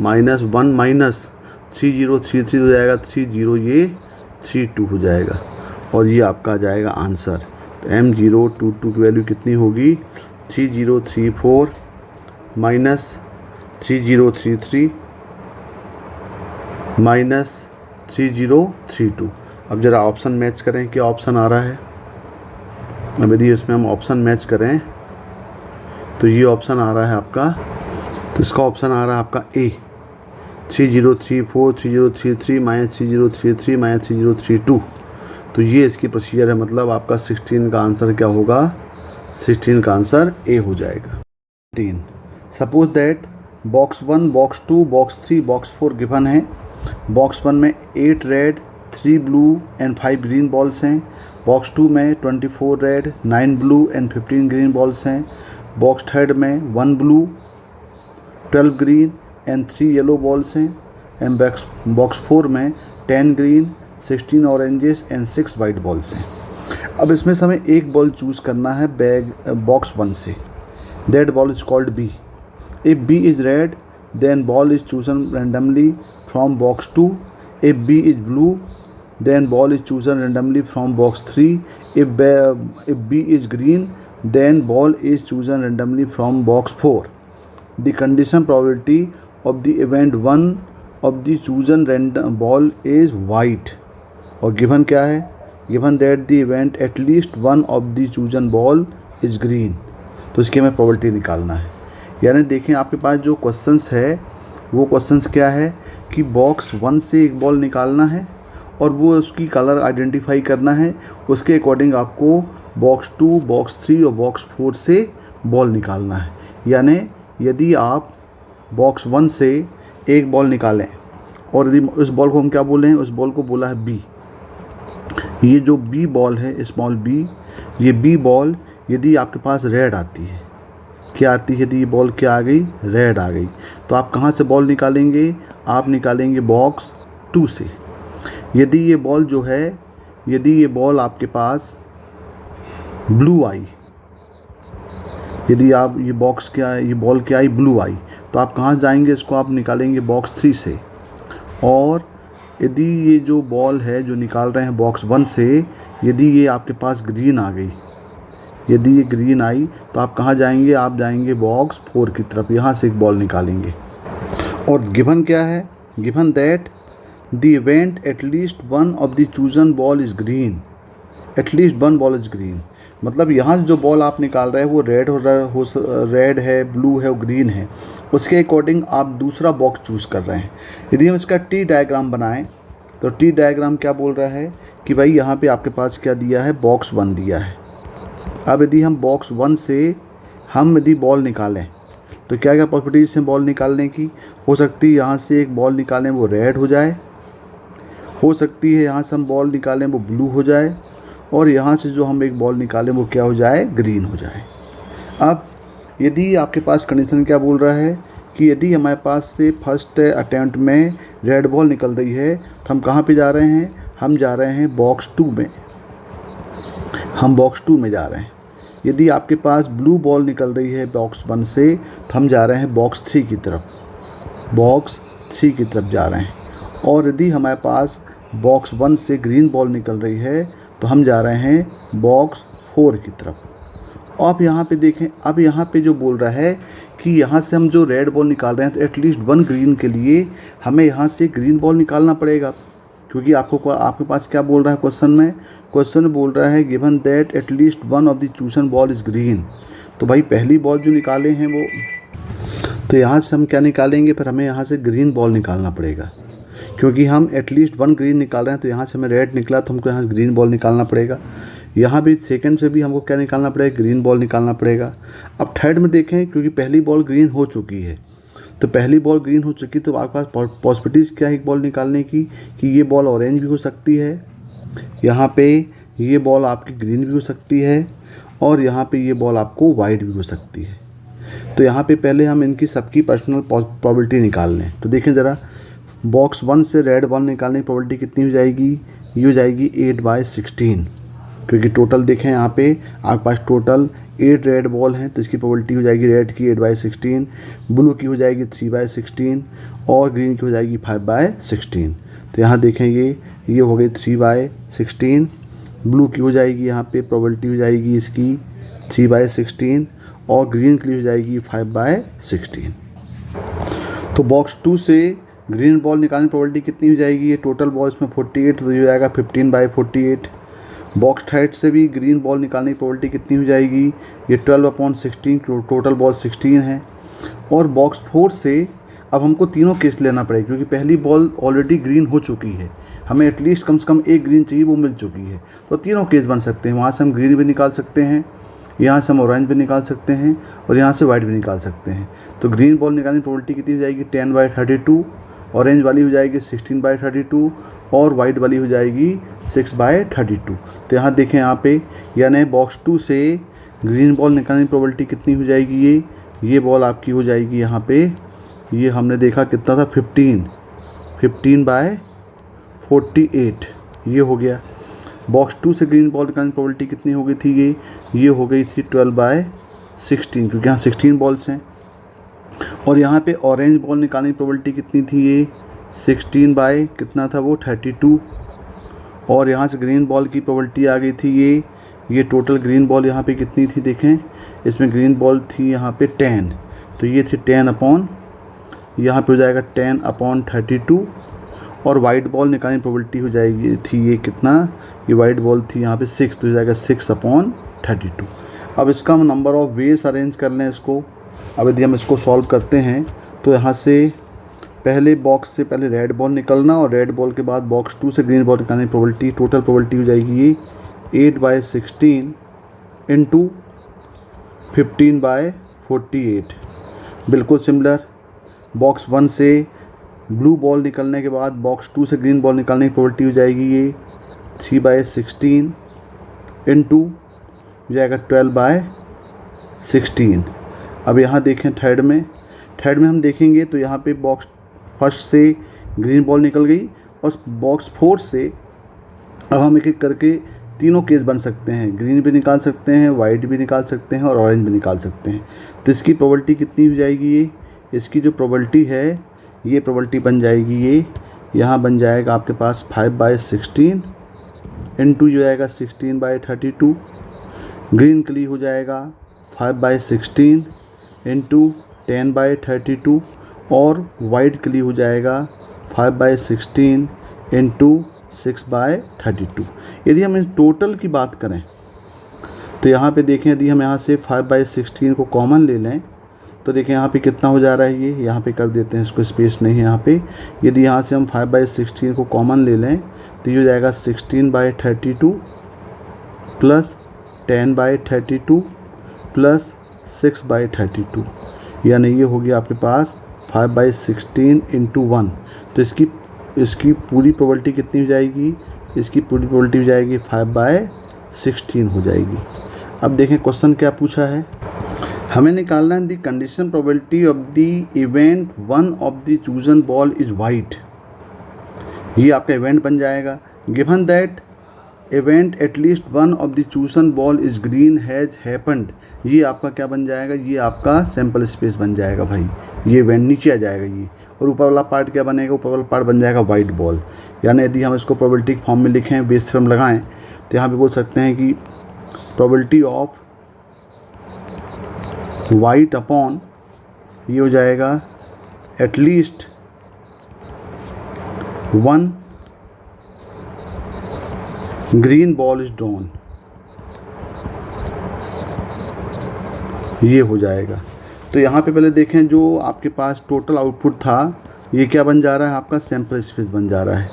-1 -3033 हो जाएगा 30, ये 32 हो जाएगा, और ये आपका आ जाएगा आंसर। तो M022 की वैल्यू कितनी होगी, 3034 -3033 -3032। अब ज़रा ऑप्शन मैच करें, क्या ऑप्शन आ रहा है। अब यदि इसमें हम ऑप्शन मैच करें तो ये ऑप्शन आ रहा है आपका, तो इसका ऑप्शन आ रहा है आपका A, 3034 3033 -3033 -3032। तो ये इसकी प्रोसीजर है, मतलब आपका 16 का आंसर क्या होगा, 16 का आंसर A हो जाएगा। 13, suppose that box 1, box 2, box 3, box 4 given है। बॉक्स 1 में 8 red, 3 blue and 5 green balls हैं। बॉक्स 2 में 24 red, 9 blue and 15 green balls हैं। बॉक्स 3 में 1 blue, 12 green and 3 yellow balls हैं। एंड बॉक्स 4 में 10 green, 16 oranges and 6 white balls हैं। अब इसमें से हमें एक बॉल चूज़ करना है बॉक्स 1 से। That ball is called B. If B is red, then ball is chosen randomly from box 2. If B is blue, then ball is chosen randomly from box 3. If B is green, then ball is chosen randomly from box 4. The condition probability of the event 1 of the chosen random ball is white. और given क्या है, given that the event at least one of the chosen ball is green. तो इसकी हमें probability निकालना है। यानी देखें आपके पास जो क्वेश्चंस है वो क्वेश्चंस क्या है कि बॉक्स 1 से एक बॉल निकालना है और वो उसकी कलर आइडेंटिफाई करना है। उसके अकॉर्डिंग आपको बॉक्स 2, बॉक्स 3 और बॉक्स 4 से बॉल निकालना है। यानी यदि आप बॉक्स 1 से एक बॉल निकालें और यदि उस बॉल को हम क्या बोले हैं, उस बॉल को बोला है B। ये जो B बॉल है, स्मॉल b, ये B बॉल यदि आपके पास रेड आती है, क्या आती है, यदि ये बॉल क्या आ गई, रेड आ गई, तो आप कहाँ से बॉल निकालेंगे, आप निकालेंगे बॉक्स 2 से। यदि ये बॉल जो है, यदि ये बॉल आपके पास ब्लू आई, यदि आप ये बॉक्स क्या है, ये बॉल क्या आई, ब्लू आई, तो आप कहाँ जाएंगे, इसको आप निकालेंगे बॉक्स 3 से। और यदि ये जो बॉल है जो निकाल रहे हैं बॉक्स 1 से, यदि ये आपके पास ग्रीन आ गई, यदि ये ग्रीन आई, तो आप कहाँ जाएंगे, आप जाएंगे बॉक्स 4 की तरफ, यहाँ से एक बॉल निकालेंगे। और गिवन क्या है, given that the event at least one of the chosen ball is green, at least one ball is green, मतलब यहाँ जो बॉल आप निकाल रहे हैं वो रेड है, ब्लू है और ग्रीन है, उसके अकॉर्डिंग आप दूसरा बॉक्स चूज़ कर रहे हैं। यदि हम इसका टी डायग्राम बनाएं तो टी डायग्राम क्या बोल रहा है कि भाई यहाँ पे आपके पास क्या दिया है, बॉक्स 1 दिया है। अब यदि हम बॉक्स 1 से हम यदि बॉल निकालें तो क्या क्या पॉसिबिलिटीज़ हैं बॉल निकालने की। हो सकती है यहाँ से एक बॉल निकालें वो रेड हो जाए, हो सकती है यहाँ से हम बॉल निकालें वो ब्लू हो जाए, और यहाँ से जो हम एक बॉल निकालें वो क्या हो जाए, ग्रीन हो जाए। अब यदि आपके पास कंडीशन क्या बोल रहा है कि यदि हमारे पास से फर्स्ट अटैम्प्ट में रेड बॉल निकल रही है तो हम कहाँ पे जा रहे हैं, हम जा रहे हैं बॉक्स 2 में, हम बॉक्स 2 में जा रहे हैं। यदि आपके पास ब्लू बॉल निकल रही है बॉक्स 1 से तो हम जा रहे हैं बॉक्स 3 की तरफ, बॉक्स 3 की तरफ जा रहे हैं। और यदि हमारे पास बॉक्स 1 से ग्रीन बॉल निकल रही है तो हम जा रहे हैं बॉक्स 4 की तरफ। आप यहाँ पे देखें, अब यहाँ पे जो बोल रहा है कि यहाँ से हम जो रेड बॉल निकाल रहे हैं तो एटलीस्ट 1 ग्रीन के लिए हमें यहाँ से ग्रीन बॉल निकालना पड़ेगा, क्योंकि आपके पास क्या बोल रहा है क्वेश्चन में, क्वेश्चन बोल रहा है given that at least one of the chosen ball is green. तो भाई पहली बॉल जो निकाले हैं वो, तो यहाँ से हम क्या निकालेंगे, फिर हमें यहाँ से ग्रीन बॉल निकालना पड़ेगा, क्योंकि हम एटलीस्ट 1 ग्रीन निकाल रहे हैं, तो यहाँ से हमें रेड निकला तो हमको यहाँ ग्रीन बॉल निकालना पड़ेगा। यहाँ भी सेकंड से भी हमको क्या निकालना पड़ेगा, ग्रीन बॉल निकालना पड़ेगा। अब थर्ड में देखें, क्योंकि पहली बॉल ग्रीन हो चुकी है, तो पहली बॉल ग्रीन हो चुकी तो आपके पास पॉसिबिलिटीज़ क्या है एक बॉल निकालने की, कि ये बॉल ऑरेंज भी हो सकती है, यहाँ पे ये बॉल आपकी ग्रीन भी हो सकती है, और यहाँ पे ये बॉल आपको वाइट भी हो सकती है। तो यहाँ पे पहले हम इनकी सबकी पर्सनल प्रोबेबिलिटी निकाल लें। तो देखें ज़रा, बॉक्स 1 से रेड बॉल निकालने की प्रोबेबिलिटी कितनी हो जाएगी, ये हो जाएगी 8/16, क्योंकि टोटल देखें यहाँ पे आपके पास टोटल 8 रेड बॉल हैं, तो इसकी प्रोबेबिलिटी हो जाएगी रेड की 8/16, ब्लू की हो जाएगी 3/16 और ग्रीन की हो जाएगी 5/16। तो यहाँ देखें ये हो गई 3/16, ब्लू की हो जाएगी यहाँ पे प्रोबेबिलिटी हो जाएगी इसकी 3/16 और ग्रीन की हो जाएगी 5/16। तो बॉक्स 2 से ग्रीन बॉल निकालने की प्रोबेबिलिटी कितनी हो जाएगी, ये टोटल बॉल इसमें 48, तो ये हो जाएगा 15/48। बॉक्स थर्ड से भी ग्रीन बॉल निकालने की प्रोबेबिलिटी कितनी हो जाएगी, ये 12/16, टोटल बॉल 16 है। और बॉक्स 4 से अब हमको तीनों केस लेना पड़ेगा, क्योंकि पहली बॉल ऑलरेडी ग्रीन हो चुकी है, हमें एटलीस्ट कम से कम एक ग्रीन चाहिए, वो मिल चुकी है। तो तीनों केस बन सकते हैं, वहाँ से हम ग्रीन भी निकाल सकते हैं, यहाँ से हम ऑरेंज भी निकाल सकते हैं और यहाँ से वाइट भी निकाल सकते हैं। तो ग्रीन बॉल निकालने की प्रोबेबिलिटी कितनी हो जाएगी 10/32, ऑरेंज वाली हो जाएगी 16/32 और वाइट वाली हो जाएगी 6/32। तो यहाँ देखें यहाँ पे, यानी बॉक्स 2 से ग्रीन बॉल निकालने की प्रोबेबिलिटी कितनी हो जाएगी, ये बॉल आपकी हो जाएगी यहाँ पे, ये हमने देखा कितना था 15/48, ये हो गया। बॉक्स 2 से ग्रीन बॉल निकालने की प्रोबेबिलिटी कितनी हो गई थी, ये हो गई थी 12/16, क्योंकि यहाँ 16 बॉल्स हैं। और यहाँ पे ऑरेंज बॉल निकालने की प्रोबेबिलिटी कितनी थी, ये 16 कितना था वो 32। और यहाँ से ग्रीन बॉल की प्रोबेबिलिटी आ गई थी, ये टोटल ग्रीन बॉल यहाँ पे कितनी थी, देखें इसमें ग्रीन बॉल थी यहाँ पे 10, तो ये थी 10 यहाँ पे हो जाएगा 10/32। और वाइट बॉल निकालने की प्रोबेबिलिटी हो जाएगी थी ये कितना, ये वाइट बॉल थी यहाँ पे 6, तो हो जाएगा 6/32। अब इसका हम नंबर ऑफ़ वेज अरेंज कर लें इसको। अब यदि हम इसको सॉल्व करते हैं तो यहाँ से पहले बॉक्स से पहले रेड बॉल निकलना और रेड बॉल के बाद बॉक्स 2 से ग्रीन बॉल निकालने की प्रोबेबिलिटी, टोटल प्रोबेबिलिटी हो जाएगी ये 8/16 इंटू 15/48। बिल्कुल सिमिलर, बॉक्स 1 से ब्लू बॉल निकलने के बाद बॉक्स 2 से ग्रीन बॉल निकालने की प्रोबेबिलिटी हो जाएगी ये 3/16 इंटू हो जाएगा 12/16। अब यहाँ देखें थर्ड में हम देखेंगे तो यहाँ पे बॉक्स फर्स्ट से ग्रीन बॉल निकल गई और बॉक्स 4 से अब हम एक एक करके तीनों केस बन सकते हैं, ग्रीन भी निकाल सकते हैं, वाइट भी निकाल सकते हैं और ऑरेंज भी निकाल सकते हैं। तो इसकी प्रोबेबिलिटी कितनी हो जाएगी, ये इसकी जो प्रोबेबिलिटी है ये प्रोबेबिलिटी बन जाएगी, ये यहाँ बन जाएगा आपके पास 5/16 इंटू जो आएगा 16/32। ग्रीन के लिए हो जाएगा 5/16 इंटू 10/32 और वाइट के लिए हो जाएगा 5/16 इंटू 6/32। यदि हम इस टोटल की बात करें तो यहाँ पे देखें, यदि हम यहाँ से 5/16 को कॉमन ले लें तो देखें यहाँ पे कितना हो जा रहा है, ये यहाँ पे कर देते हैं, इसको स्पेस नहीं है यहाँ पे। यदि यहाँ से हम 5/16 को कॉमन ले लें तो ये हो जाएगा 16/32 प्लस 10/32 प्लस 6/32, यानी ये हो गया आपके पास 5/16 इंटू 1। तो इसकी पूरी प्रोबेबिलिटी कितनी हो जाएगी, इसकी पूरी प्रोबेबिलिटी हो जाएगी 5/16 हो जाएगी। अब देखें क्वेश्चन क्या पूछा है, हमें निकालना है the condition probability of the event one of the chosen ball is white. ये आपका इवेंट बन जाएगा। Given that event at least one of the chosen ball is green has happened, ये आपका क्या बन जाएगा, ये आपका सैम्पल स्पेस बन जाएगा भाई। ये इवेंट नीचे आ जाएगा ये, और ऊपर वाला पार्ट क्या बनेगा, ऊपर वाला पार्ट बन जाएगा वाइट बॉल। यानी यदि हम इसको प्रोबेबिलिटी फॉर्म में लिखें, बेस थ्योरम लगाएं, तो यहाँ पे बोल सकते हैं कि प्रोबेबिलिटी ऑफ वाइट अपॉन ये हो जाएगा at least one green ball is drawn, ये हो जाएगा। तो यहाँ पे पहले देखें जो आपके पास टोटल आउटपुट था ये क्या बन जा रहा है आपका सैम्पल स्पेस बन जा रहा है।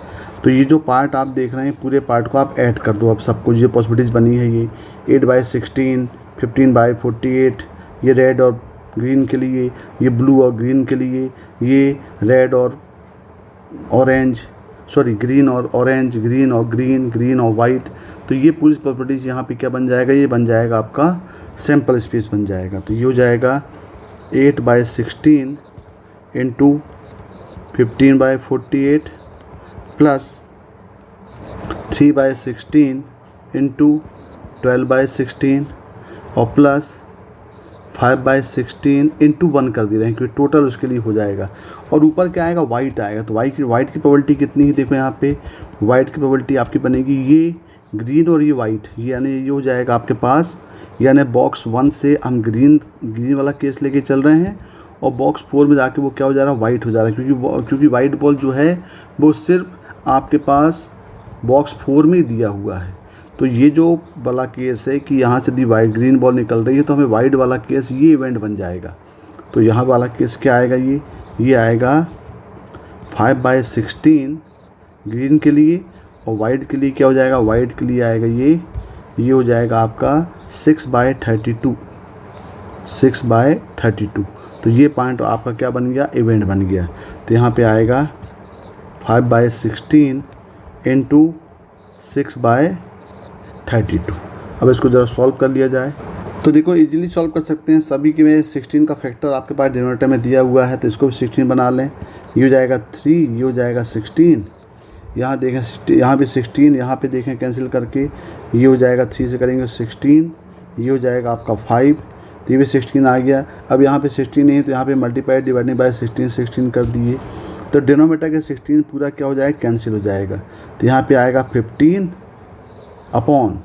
तो ये जो पार्ट आप देख रहे हैं पूरे पार्ट को आप ऐड कर दो। अब सब कुछ जो पॉसिबिलिटीज़ बनी है ये 8/16, 15/48, ये रेड और ग्रीन के लिए, ये ब्लू और ग्रीन के लिए, ये रेड और ऑरेंज, सॉरी ग्रीन और ऑरेंज, ग्रीन और ग्रीन, ग्रीन और वाइट। तो ये पूरी प्रॉपर्टीज़ यहाँ पे क्या बन जाएगा, ये बन जाएगा आपका सैम्पल स्पेस बन जाएगा। तो ये हो जाएगा 8/16 इंटू 15/48 प्लस 3/16 इंटू 12/16 और प्लस 5/16 इंटू 1 कर दे रहे हैं क्योंकि टोटल उसके लिए हो जाएगा। और ऊपर क्या आएगा, वाइट आएगा। तो वाइट की प्रोबेबिलिटी कितनी है, देखो यहाँ पे वाइट की प्रोबेबिलिटी आपकी बनेगी ये ग्रीन और ये वाइट, यानी ये हो जाएगा आपके पास, यानी बॉक्स 1 से हम ग्रीन वाला केस लेके चल रहे हैं और बॉक्स 4 में जाके वो क्या हो जा रहा है, वाइट हो जा रहा है। क्योंकि वाइट बॉल जो है वो सिर्फ आपके पास बॉक्स 4 में ही दिया हुआ है। तो ये जो वाला केस है कि यहाँ से दी वाइट ग्रीन बॉल निकल रही है तो हमें वाइट वाला केस ये इवेंट बन जाएगा। तो यहाँ वाला केस क्या आएगा, ये आएगा 5/16 ग्रीन के लिए और वाइट के लिए क्या हो जाएगा, वाइट के लिए आएगा ये हो जाएगा आपका 6/32, 6/32। तो ये पॉइंट आपका क्या बन गया, इवेंट बन गया। तो यहाँ पे आएगा 5/16 इंटू 6/32। अब इसको ज़रा सॉल्व कर लिया जाए तो देखो इजीली सॉल्व कर सकते हैं। सभी के में 16 का फैक्टर आपके पास डिनोमिनेटर में दिया हुआ है तो इसको भी 16 बना लें। ये हो जाएगा 3, ये हो जाएगा 16, यहाँ देखें यहाँ भी 16, यहाँ पे देखें कैंसिल करके ये हो जाएगा 3 से करेंगे 16, ये हो जाएगा आपका 5, तो ये भी 16 आ गया। अब यहाँ पे 16 नहीं है तो यहाँ पे मल्टीप्लाई डिवाइडेड बाय 16 कर दिए तो डिनोमिनेटर के 16 पूरा क्या हो जाएगा, कैंसिल हो जाएगा। तो यहाँ पे आएगा 15 अपॉन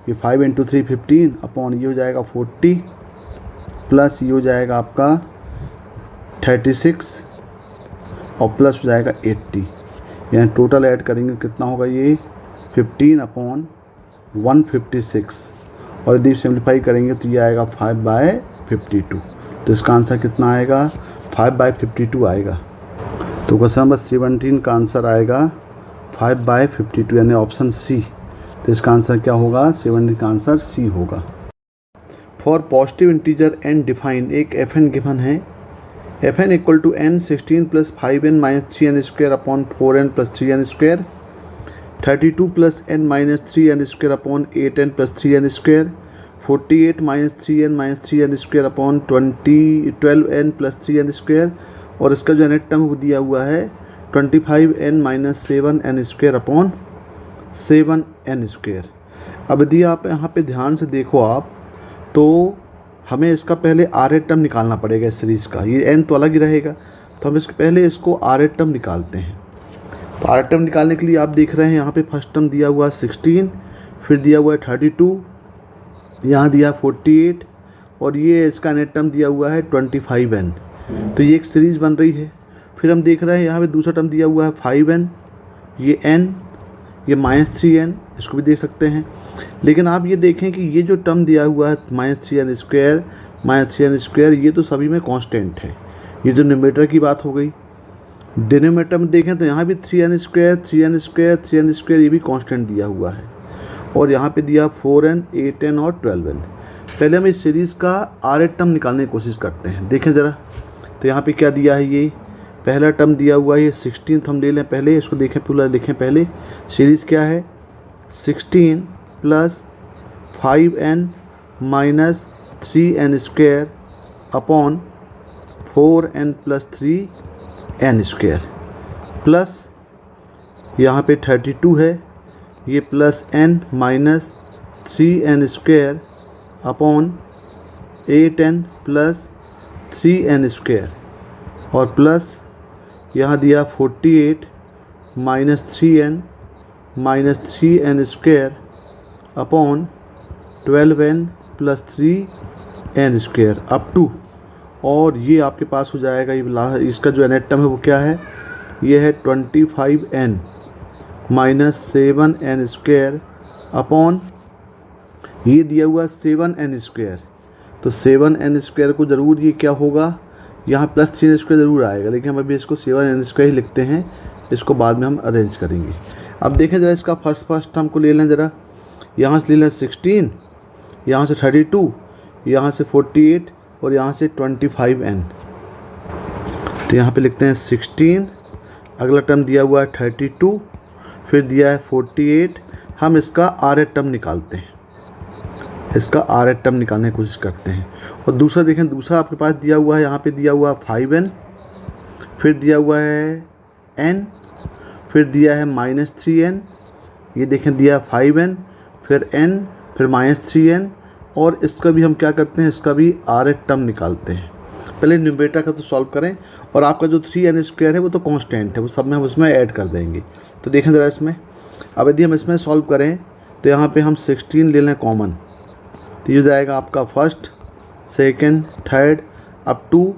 ये 5 × 3 15 अपॉन ये हो जाएगा 40 प्लस ये हो जाएगा आपका 36 और प्लस हो जाएगा 80, यानी टोटल ऐड करेंगे कितना होगा, ये 15/156 और यदि सिंप्लीफाई करेंगे तो ये आएगा 5/52। तो इसका आंसर कितना आएगा, 5/52 आएगा। तो क्वेश्चन नंबर 17 का आंसर आएगा 5/52 यानी ऑप्शन सी। तो इसका आंसर क्या होगा, 17 का आंसर सी होगा। For positive integer n define, एक fn गिवन है, fn equal to n 16 + 5n - 3n² upon 4n + 3n², 32 + n - 3n² upon 8n + 3n², 48 - 3n - 3n² upon 12n + 3n², और इसका जो नेट टर्म दिया हुआ है 25n - 7n² अपॉन 7n²। अब यदि आप यहाँ पे ध्यान से देखो आप तो हमें इसका पहले आर टर्म निकालना पड़ेगा इस सीरीज़ का। ये n तो अलग ही रहेगा तो हम इसके पहले इसको आर टर्म निकालते हैं। तो आर टर्म निकालने के लिए आप देख रहे हैं यहाँ पे फर्स्ट टर्म दिया हुआ है 16, फिर दिया हुआ है 32, यहाँ दिया 48 और ये इसका नेट टर्म दिया हुआ है 25n। तो ये एक सीरीज़ बन रही है। फिर हम देख रहे हैं यहाँ पे दूसरा टर्म दिया हुआ है 5n, ये n, ये -3n, इसको भी देख सकते हैं। लेकिन आप ये देखें कि ये जो टर्म दिया हुआ है -3n², ये तो सभी में कांस्टेंट है। ये जो न्यूमरेटर की बात हो गई, डिनोमिनेटर में देखें तो यहाँ भी 3n² ये भी कांस्टेंट दिया हुआ है और यहाँ पे दिया 4n, 8n और 12n। पहले हम इस सीरीज़ का आर टर्म निकालने की कोशिश करते हैं। देखें ज़रा, तो यहाँ पे क्या दिया है, ये पहला टर्म दिया हुआ है, ये 16 हम ले लें पहले, इसको देखें पूरा लिखें पहले। सीरीज़ क्या है, 16 + 5n - 3n² upon 4n + 3n² plus यहाँ पे 32 है, ये plus n - 3n² upon 8n + 3n² और प्लस यहाँ दिया 48 - 3n - 3n² upon 12n + 3n² up to, और ये आपके पास हो जाएगा, ये इसका जो नेट टर्म है वो क्या है, ये है 25n - 7n² अपॉन ये दिया हुआ 7n²। तो 7n² को ज़रूर ये क्या होगा, यहाँ प्लस 3n² ज़रूर आएगा, लेकिन हम अभी इसको 7n² ही लिखते हैं, इसको बाद में हम अरेंज करेंगे। अब देखें ज़रा इसका फर्स्ट टर्म को ले लें ज़रा, यहाँ से ले लें 16, यहाँ से 32, यहाँ से 48 और यहाँ से 25n। तो यहाँ पे लिखते हैं 16, अगला टर्म दिया हुआ है 32, फिर दिया है 48। हम इसका r टर्म निकालते हैं, इसका r टर्म निकालने की कोशिश करते हैं। और दूसरा देखें, दूसरा आपके पास दिया हुआ है, यहाँ पे दिया हुआ है 5n, फिर दिया हुआ है n, फिर दिया है -3n। ये देखें दिया है 5n, फिर n, फिर -3n। और इसका भी हम क्या करते हैं, इसका भी r टर्म निकालते हैं। पहले न्यूमरेटर का तो सॉल्व करें, और आपका जो 3n² है वो तो कांस्टेंट है, वो सब में हम उसमें ऐड कर देंगे। तो देखें ज़रा इसमें, अब यदि हम इसमें सॉल्व करें तो यहाँ पे हम 16 ले लें कॉमन, तो ये हो जाएगा आपका फर्स्ट, सेकंड, थर्ड, अब 2।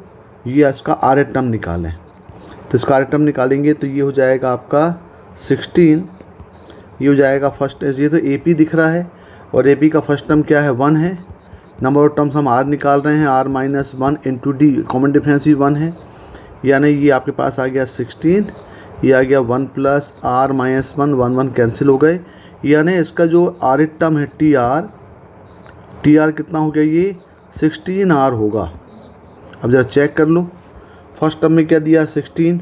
ये इसका r टर्म निकालें, तो इसका r टर्म निकालेंगे तो ये हो जाएगा आपका 16। ये हो जाएगा फर्स्ट, ये तो AP दिख रहा है, और AP का फर्स्ट टर्म क्या है, 1 है। नंबर ऑफ टर्म्स हम r निकाल रहे हैं, r - 1 into d, common difference ही 1 है, यानी ये आपके पास आ गया 16। ये आ गया 1 + r - 1, 1 1 कैंसिल हो गए, यानी इसका जो r टर्म है TR कितना हो गया, ये 16r होगा। अब ज़रा चेक कर लो, फर्स्ट टर्म में क्या दिया 16,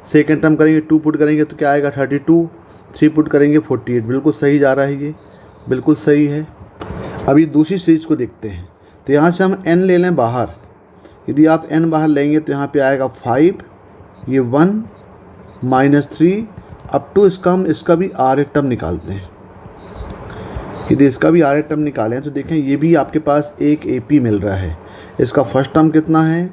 सेकेंड टर्म करेंगे 2 पुट करेंगे तो क्या आएगा 32, 3 पुट करेंगे 48। बिल्कुल सही जा रहा है, ये बिल्कुल सही है। अभी दूसरी सीरीज़ को देखते हैं, तो यहाँ से हम n ले लें बाहर। यदि आप n बाहर लेंगे तो यहाँ पे आएगा 5, ये 1 -3 अब टू इसका भी r टर्म निकालते हैं। यदि इसका भी r टर्म निकालें तो देखें ये भी आपके पास एक AP मिल रहा है। इसका फर्स्ट टर्म कितना है,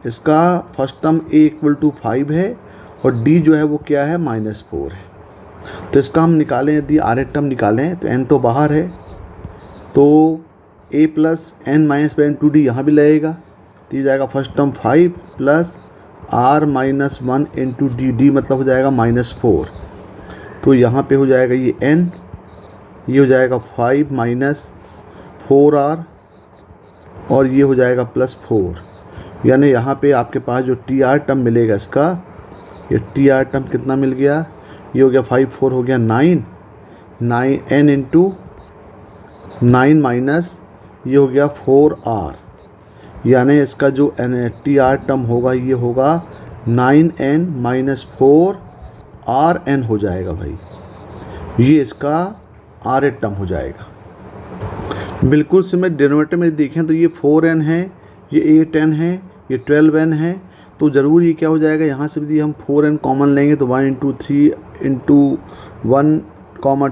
इसका फर्स्ट टर्म a = 5 है, और d जो है वो क्या है -4 है। तो इसका हम निकालें, यदि r टर्म निकालें तो n तो बाहर है, तो a + n - n × d यहाँ भी लगेगा, तो ये जाएगा first term 5 + r - 1 into d मतलब हो जाएगा -4। तो यहाँ पे हो जाएगा ये n, ये हो जाएगा 5 - 4r, और ये हो जाएगा +4। यानी यहाँ पे आपके पास जो TR टर्म मिलेगा इसका, ये TR टर्म कितना मिल गया, ये हो गया 5 4 हो गया 9 n इंटू 9 माइनस ये हो गया 4r, यानी इसका जो TR टर्म होगा ये होगा 9n - 4rn हो जाएगा भाई, ये इसका r टर्म हो जाएगा। बिल्कुल से मैं डिनोमिनेटर में देखें तो ये 4n है, ये 8n है, ये 12n है, तो ज़रूर ये क्या हो जाएगा, यहाँ से भी हम 4n कॉमन लेंगे तो 1 × 3 × 1,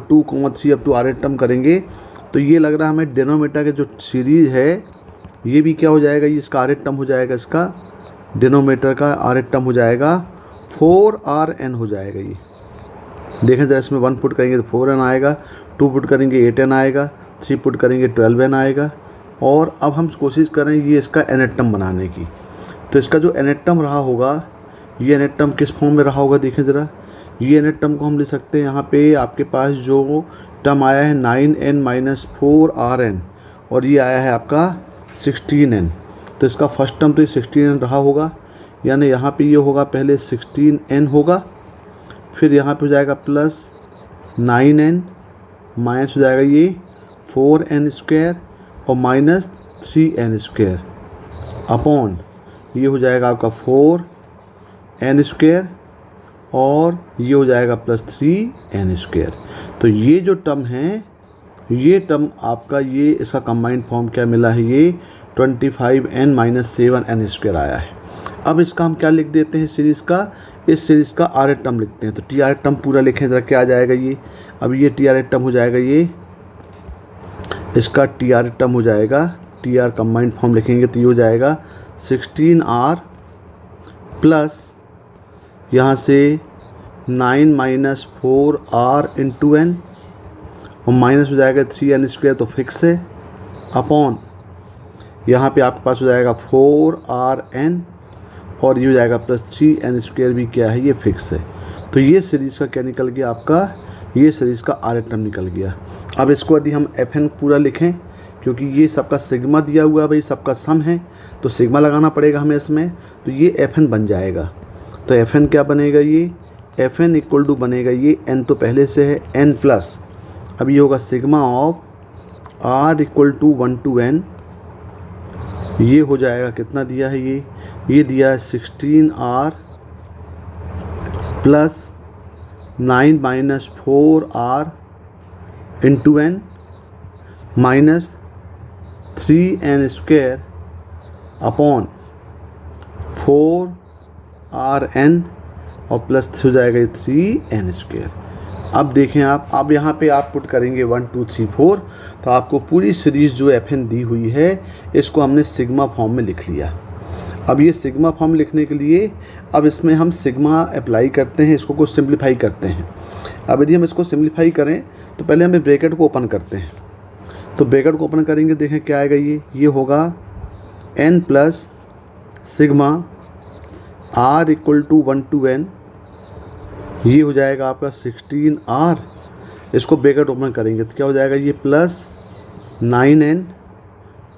2, 3 अप टू r टर्म करेंगे, तो ये लग रहा है हमें डिनोमिनेटर के जो सीरीज़ है ये भी क्या हो जाएगा, ये इसका r टर्म हो जाएगा, इसका डिनोमिनेटर का r टर्म हो जाएगा 4rn हो जाएगा। ये देखें जरा, इसमें 1 पुट करेंगे तो 4n आएगा, 2 पुट करेंगे 8n आएगा, 3 पुट करेंगे 12n आएगा। और अब हम कोशिश करें ये इसका n टर्म बनाने की, तो इसका जो n टर्म रहा होगा, ये n टर्म किस फॉर्म में रहा होगा देखें ज़रा। ये n टर्म को हम ले सकते हैं, यहाँ पे आपके पास जो टर्म आया है 9n - 4rn, और ये आया है आपका 16n, तो इसका फर्स्ट टर्म तो ये 16n रहा होगा, यानी यहाँ पे ये होगा पहले 16n होगा, फिर यहाँ पे हो जाएगा +9n, माइनस हो जाएगा ये 4n² और -3n² अपॉन ये हो जाएगा आपका 4n² और ये हो जाएगा +3n²। तो ये जो टर्म है, ये टर्म आपका, ये इसका कंबाइंड फॉर्म क्या मिला है, ये 25n - 7n² आया है। अब इसका हम क्या लिख देते हैं सीरीज़ का, इस सीरीज़ का r टर्म लिखते हैं। तो TR टर्म पूरा लिखें ज़रा, क्या आ जाएगा ये, अब ये TR टर्म हो जाएगा, ये इसका TR टर्म हो जाएगा, TR कंबाइंड फॉर्म लिखेंगे तो ये हो जाएगा 16r प्लस यहाँ से 9 - 4r इंटू n, और माइनस हो जाएगा 3n² तो फिक्स है, अपॉन यहाँ पे आपके पास हो जाएगा 4rn, और ये हो जाएगा +3n² भी क्या है, ये फिक्स है। तो ये सीरीज़ का क्या निकल गया आपका, ये सीरीज़ का r टर्म निकल गया। अब इसको यदि हम fn पूरा लिखें, क्योंकि ये सबका सिग्मा दिया हुआ है भाई, सबका सम है, तो सिग्मा लगाना पड़ेगा हमें इसमें, तो ये एफ एन बन जाएगा। तो एफ एन क्या बनेगा, ये एफ एन इक्वल टू बनेगा, ये एन तो पहले से है एन प्लस, अब ये होगा sigma of R equal to 1 to n, ये हो जाएगा कितना दिया है, ये दिया है 16r plus 9 minus 4r into N minus 3n square upon 4rn और प्लस हो जाएगा 3n स्क्वायर। अब देखें आप, अब यहाँ पे आप पुट करेंगे 1 2 3 4, तो आपको पूरी सीरीज़ जो एफ एन दी हुई है इसको हमने सिग्मा फॉर्म में लिख लिया। अब ये सिग्मा फॉर्म लिखने के लिए अब इसमें हम सिग्मा अप्लाई करते हैं, इसको कुछ सिंप्लीफाई करते हैं। अब यदि हम इसको सिंप्लीफाई करें तो पहले हमें ब्रैकेट को ओपन करते हैं, तो ब्रैकेट को ओपन करेंगे, देखें क्या आएगा, ये होगा n plus sigma r equal to 1 to n, ये हो जाएगा आपका 16r, इसको ब्रैकेट ओपन करेंगे तो क्या हो जाएगा, ये plus 9n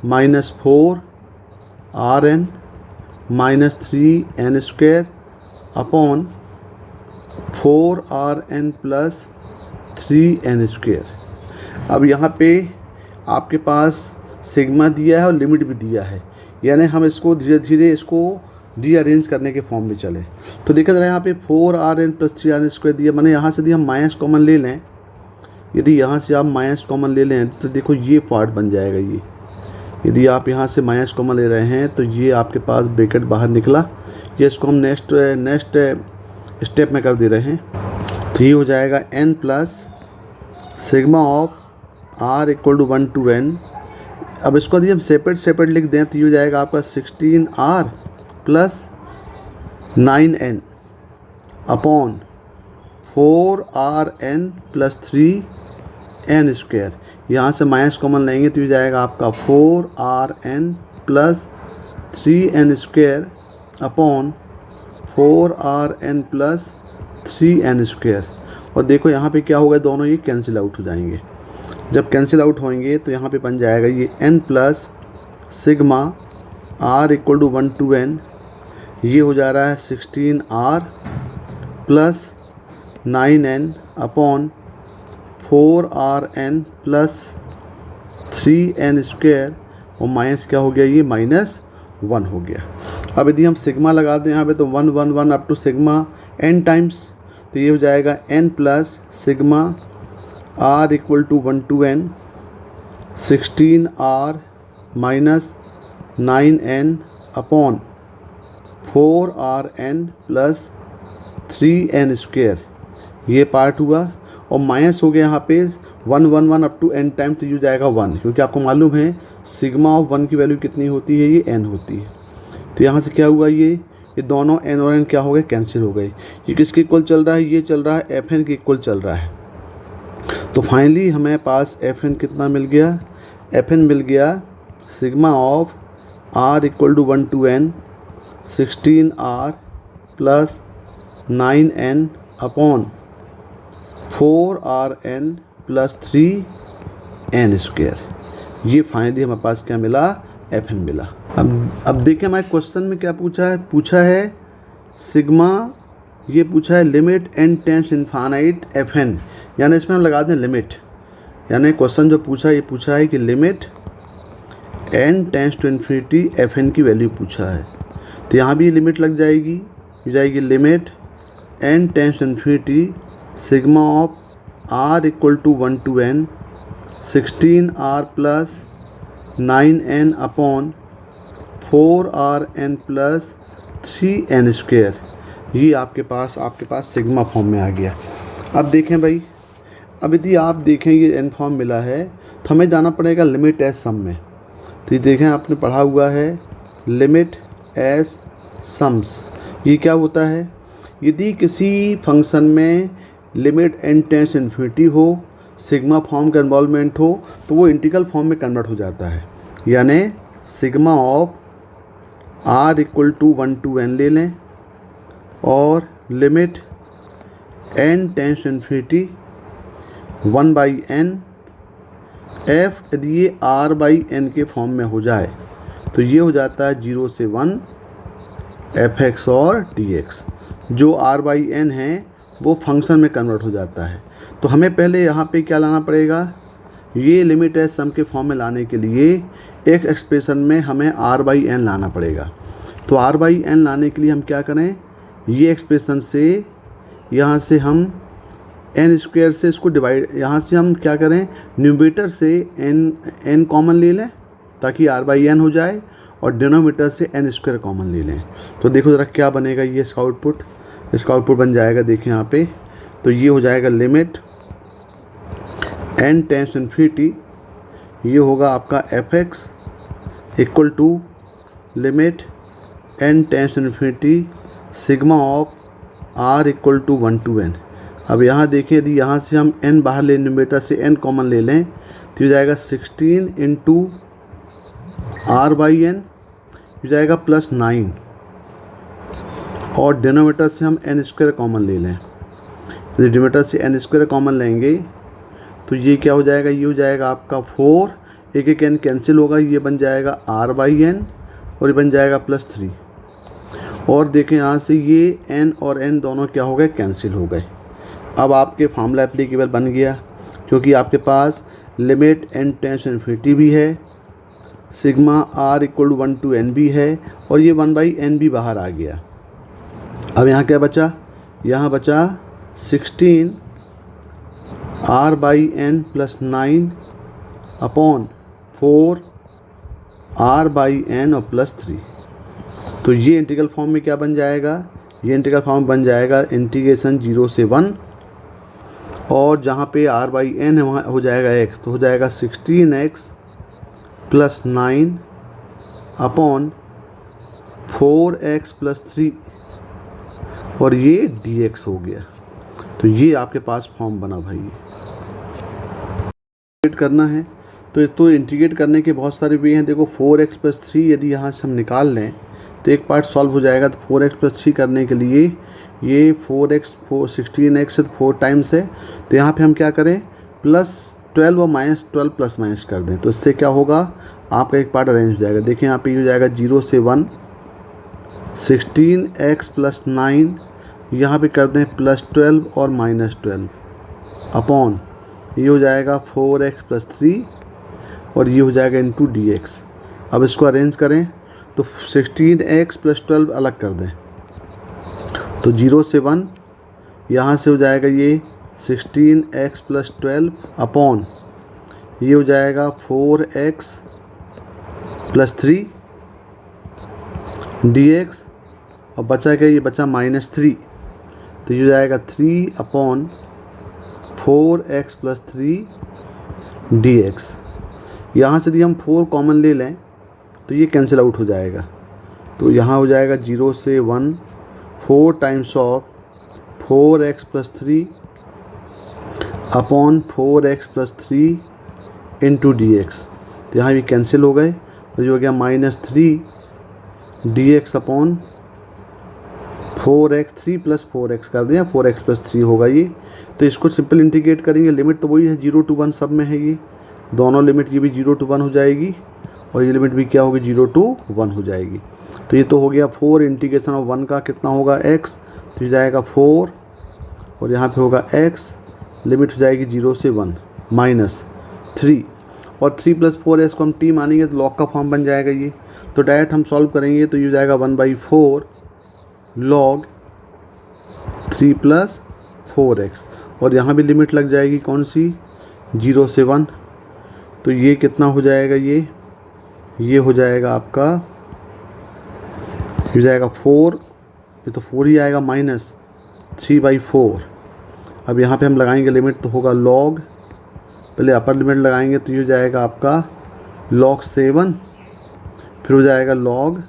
minus 4rn minus 3n square upon 4rn plus 3n square. अब यहाँ पे आपके पास सिग्मा दिया है और लिमिट भी दिया है, यानी हम इसको धीरे धीरे इसको रीअरेंज करने के फॉर्म में चले। तो देखा जरा यहाँ पे 4rn प्लस 3rn स्क्वायर दिया, मैंने यहाँ से यदि हम माइनस कॉमन ले लें, यदि यहाँ से आप माइनस कॉमन ले लें तो देखो ये पार्ट बन जाएगा, ये यदि आप यहाँ से माइनस कॉमन ले रहे हैं तो ये आपके पास ब्रैकेट बाहर निकला, ये इसको हम नेक्स्ट स्टेप में कर दे रहे हैं, तो ये हो जाएगा n plus sigma of r equal to 1 to n। अब इसको यदि हम सेपरेट लिख दें तो ये हो जाएगा आपका 16r plus 9n upon 4rn plus 3n square, यहाँ से माइनस कॉमन लेंगे तो ये जाएगा आपका 4rn plus 3n square upon 4rn plus 3n square. और देखो यहाँ पे क्या होगा, दोनों ये कैंसिल आउट हो जाएंगे, जब कैंसिल आउट होंगे तो यहाँ पे बन जाएगा ये n plus sigma r equal to 1 to n, ये हो जा रहा है 16r plus 9n upon 4rn plus 3n square और माइनस क्या हो गया, ये -1 हो गया। अब यदि हम सिग्मा लगा दें यहाँ पे तो 1 1 1 up to sigma n times, तो ये हो जाएगा n plus sigma r equal to 1 to n 16r minus 9n upon 4rn plus 3n square, ये पार्ट हुआ और माइनस हो गया यहाँ पे 1 1 1 अप टू n टाइम, तो ये जाएगा 1, क्योंकि आपको मालूम है सिग्मा ऑफ 1 की वैल्यू कितनी होती है, ये n होती है। तो यहाँ से क्या हुआ, ये दोनों n और n क्या हो गए, कैंसिल हो गए। ये किसके इक्वल चल रहा है, ये चल रहा है एफ एन के इक्वल चल रहा है। तो फाइनली हमें पास एफ एन कितना मिल गया, एफ एन मिल गया sigma of r equal to 1 to n 16r plus 9n upon 4rn plus 3n square. ये फाइनली हमारे पास क्या मिला, एफ एन मिला। अब देखें हमारे क्वेश्चन में क्या पूछा है सिग्मा, ये पूछा है limit n tends infinite F N, यानी इसमें हम लगा दें लिमिट, यानी क्वेश्चन जो ये पूछा है कि limit n tends to infinity f n की वैल्यू पूछा है, तो यहाँ भी लिमिट लग जाएगी, limit n tends infinity sigma of r equal to 1 to n 16r plus 9n upon 4rn plus 3n square. ये आपके पास सिग्मा फॉर्म में आ गया। अब देखें भाई, अब यदि आप देखें ये n फॉर्म मिला है तो हमें जाना पड़ेगा लिमिट एस सम में। तो ये देखें आपने पढ़ा हुआ है लिमिट एस सम्स, ये क्या होता है, यदि किसी फंक्शन में लिमिट n टेंस इन्फिनिटी हो, सिग्मा फॉर्म का इन्वॉल्वमेंट हो, तो वो इंटीग्रल फॉर्म में कन्वर्ट हो जाता है, यानी sigma of r equal to 1 to n ले लें और limit n tends infinity 1/n f यदि ये r/n के फॉर्म में हो जाए तो ये हो जाता है 0 से 1 fx और dx। जो r/n है वो फंक्शन में कन्वर्ट हो जाता है। तो हमें पहले यहाँ पे क्या लाना पड़ेगा, ये लिमिट है सम के फॉर्म में लाने के लिए एक एक्सप्रेशन में हमें r/n लाना पड़ेगा। तो r/n लाने के लिए हम क्या करें, ये एक्सप्रेशन से यहाँ से हम n² से इसको डिवाइड, यहाँ से हम क्या करें, न्यूमरेटर से n कॉमन ले लें ताकि r/n हो जाए और डिनोमिनेटर से n² कॉमन ले लें। तो देखो ज़रा क्या बनेगा ये इसका आउटपुट बन जाएगा, देखिए यहाँ पे। तो ये हो जाएगा लिमिट n टेंस इन्फिनिटी, ये होगा आपका fx equal to limit n tends infinity sigma of r equal to 1 to n। अब यहाँ देखिए यदि यहाँ से हम n बाहर ले, न्यूमरेटर से n कॉमन ले लें तो ये जाएगा 16 इंटू r/n, ये जाएगा +9 और डिनोमिनेटर से हम n² कॉमन ले लें। यदि डिनोमिनेटर से n² कॉमन लेंगे तो ये क्या हो जाएगा, ये हो जाएगा आपका 4, एक n कैंसिल होगा, ये बन जाएगा r/n और ये बन जाएगा +3। और देखें यहाँ से ये n और n दोनों क्या हो गए, कैंसिल हो गए। अब आपके फार्मूला एप्लीकेबल बन गया क्योंकि आपके पास लिमिट n टेंस इन्फिनिटी भी है, sigma r equal to 1 to n भी है और ये 1/n भी बाहर आ गया। अब यहाँ क्या बचा, यहाँ बचा 16 r/n + 9 अपॉन 4 r/n और +3। तो ये इंटीग्रल फॉर्म में क्या बन जाएगा, ये इंटीग्रल फॉर्म बन जाएगा इंटीग्रेशन 0 से 1 और जहाँ पे r/n है वहाँ हो जाएगा x, तो हो जाएगा 16x + 9 अपॉन 4x + 3 और ये dx हो गया। तो ये आपके पास फॉर्म बना भाई। इंटीग्रेट करना है तो इंटीग्रेट करने के बहुत सारे वे हैं। देखो 4x + 3 यदि यहाँ से हम निकाल लें तो एक पार्ट सॉल्व हो जाएगा। तो 4x + 3 करने के लिए ये 16x 4 टाइम्स है, तो यहाँ पे हम क्या करें, +12 और -12 प्लस माइनस कर दें। तो इससे क्या होगा, आपका एक पार्ट अरेंज हो जाएगा। देखिए यहाँ पे ये हो जाएगा 0 से 1 16x + 9, यहाँ पे कर दें +12 और -12 अपॉन ये हो जाएगा 4x + 3 और ये हो जाएगा इंटू dx। अब इसको अरेंज करें तो 16x + 12 अलग कर दें तो 0 से 1 यहाँ से हो जाएगा ये 16x + 12 अपॉन ये हो जाएगा 4x + 3 dx और बचा क्या, ये बचा -3, तो ये हो जाएगा 3 अपॉन 4x + 3 dx। यहाँ से यदि हम 4 कॉमन ले लें तो ये कैंसिल आउट हो जाएगा। तो यहाँ हो जाएगा 0 से 1 4 times of 4x + 3 upon 4x + 3 into dx। तो यहाँ ये कैंसिल हो गए तो ये हो गया -3 dx अपॉन 4x 3 + 4x कर दिया, 4x + 3 होगा ये। तो इसको सिंपल इंटीग्रेट करेंगे, लिमिट तो वही है 0 to 1 सब में है, ये दोनों लिमिट ये भी 0 to 1 हो जाएगी और ये लिमिट भी क्या होगी 0 to 1 हो जाएगी। तो ये तो हो गया 4 इंटीग्रेशन ऑफ 1 का कितना होगा x, तो ये जाएगा 4 और यहाँ पे होगा x, लिमिट हो जाएगी 0 से 1 -3 और 3 + 4 को हम t मानेंगे तो लॉग का फॉर्म बन जाएगा ये। तो डायरेक्ट हम सॉल्व करेंगे तो ये हो जाएगा 1/4 log 3 + 4x और यहाँ भी लिमिट लग जाएगी कौन सी 0 से 1। तो ये कितना हो जाएगा, ये हो जाएगा आपका, ये हो जाएगा 4, ये तो 4 ही आएगा -3/4। अब यहाँ पे हम लगाएंगे लिमिट तो होगा log, पहले अपर लिमिट लगाएंगे तो ये हो जाएगा आपका log 7, फिर हो जाएगा log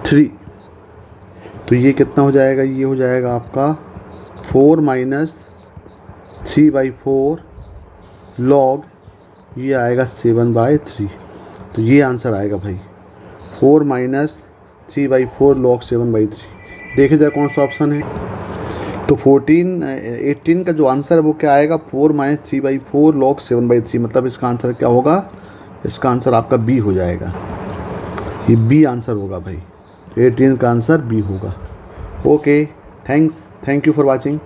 3। तो ये कितना हो जाएगा, ये हो जाएगा आपका 4 - 3/4 log, ये आएगा 7/3। तो ये आंसर आएगा भाई 4 - 3/4 log 7/3। देखिए जरा कौन सा ऑप्शन है। तो 18 का जो आंसर है वो क्या आएगा, 4 - 3/4 log 7/3, मतलब इसका आंसर क्या होगा, इसका आंसर आपका बी हो जाएगा। ये बी आंसर होगा भाई, 18 का आंसर बी होगा। Okay, thank you for watching.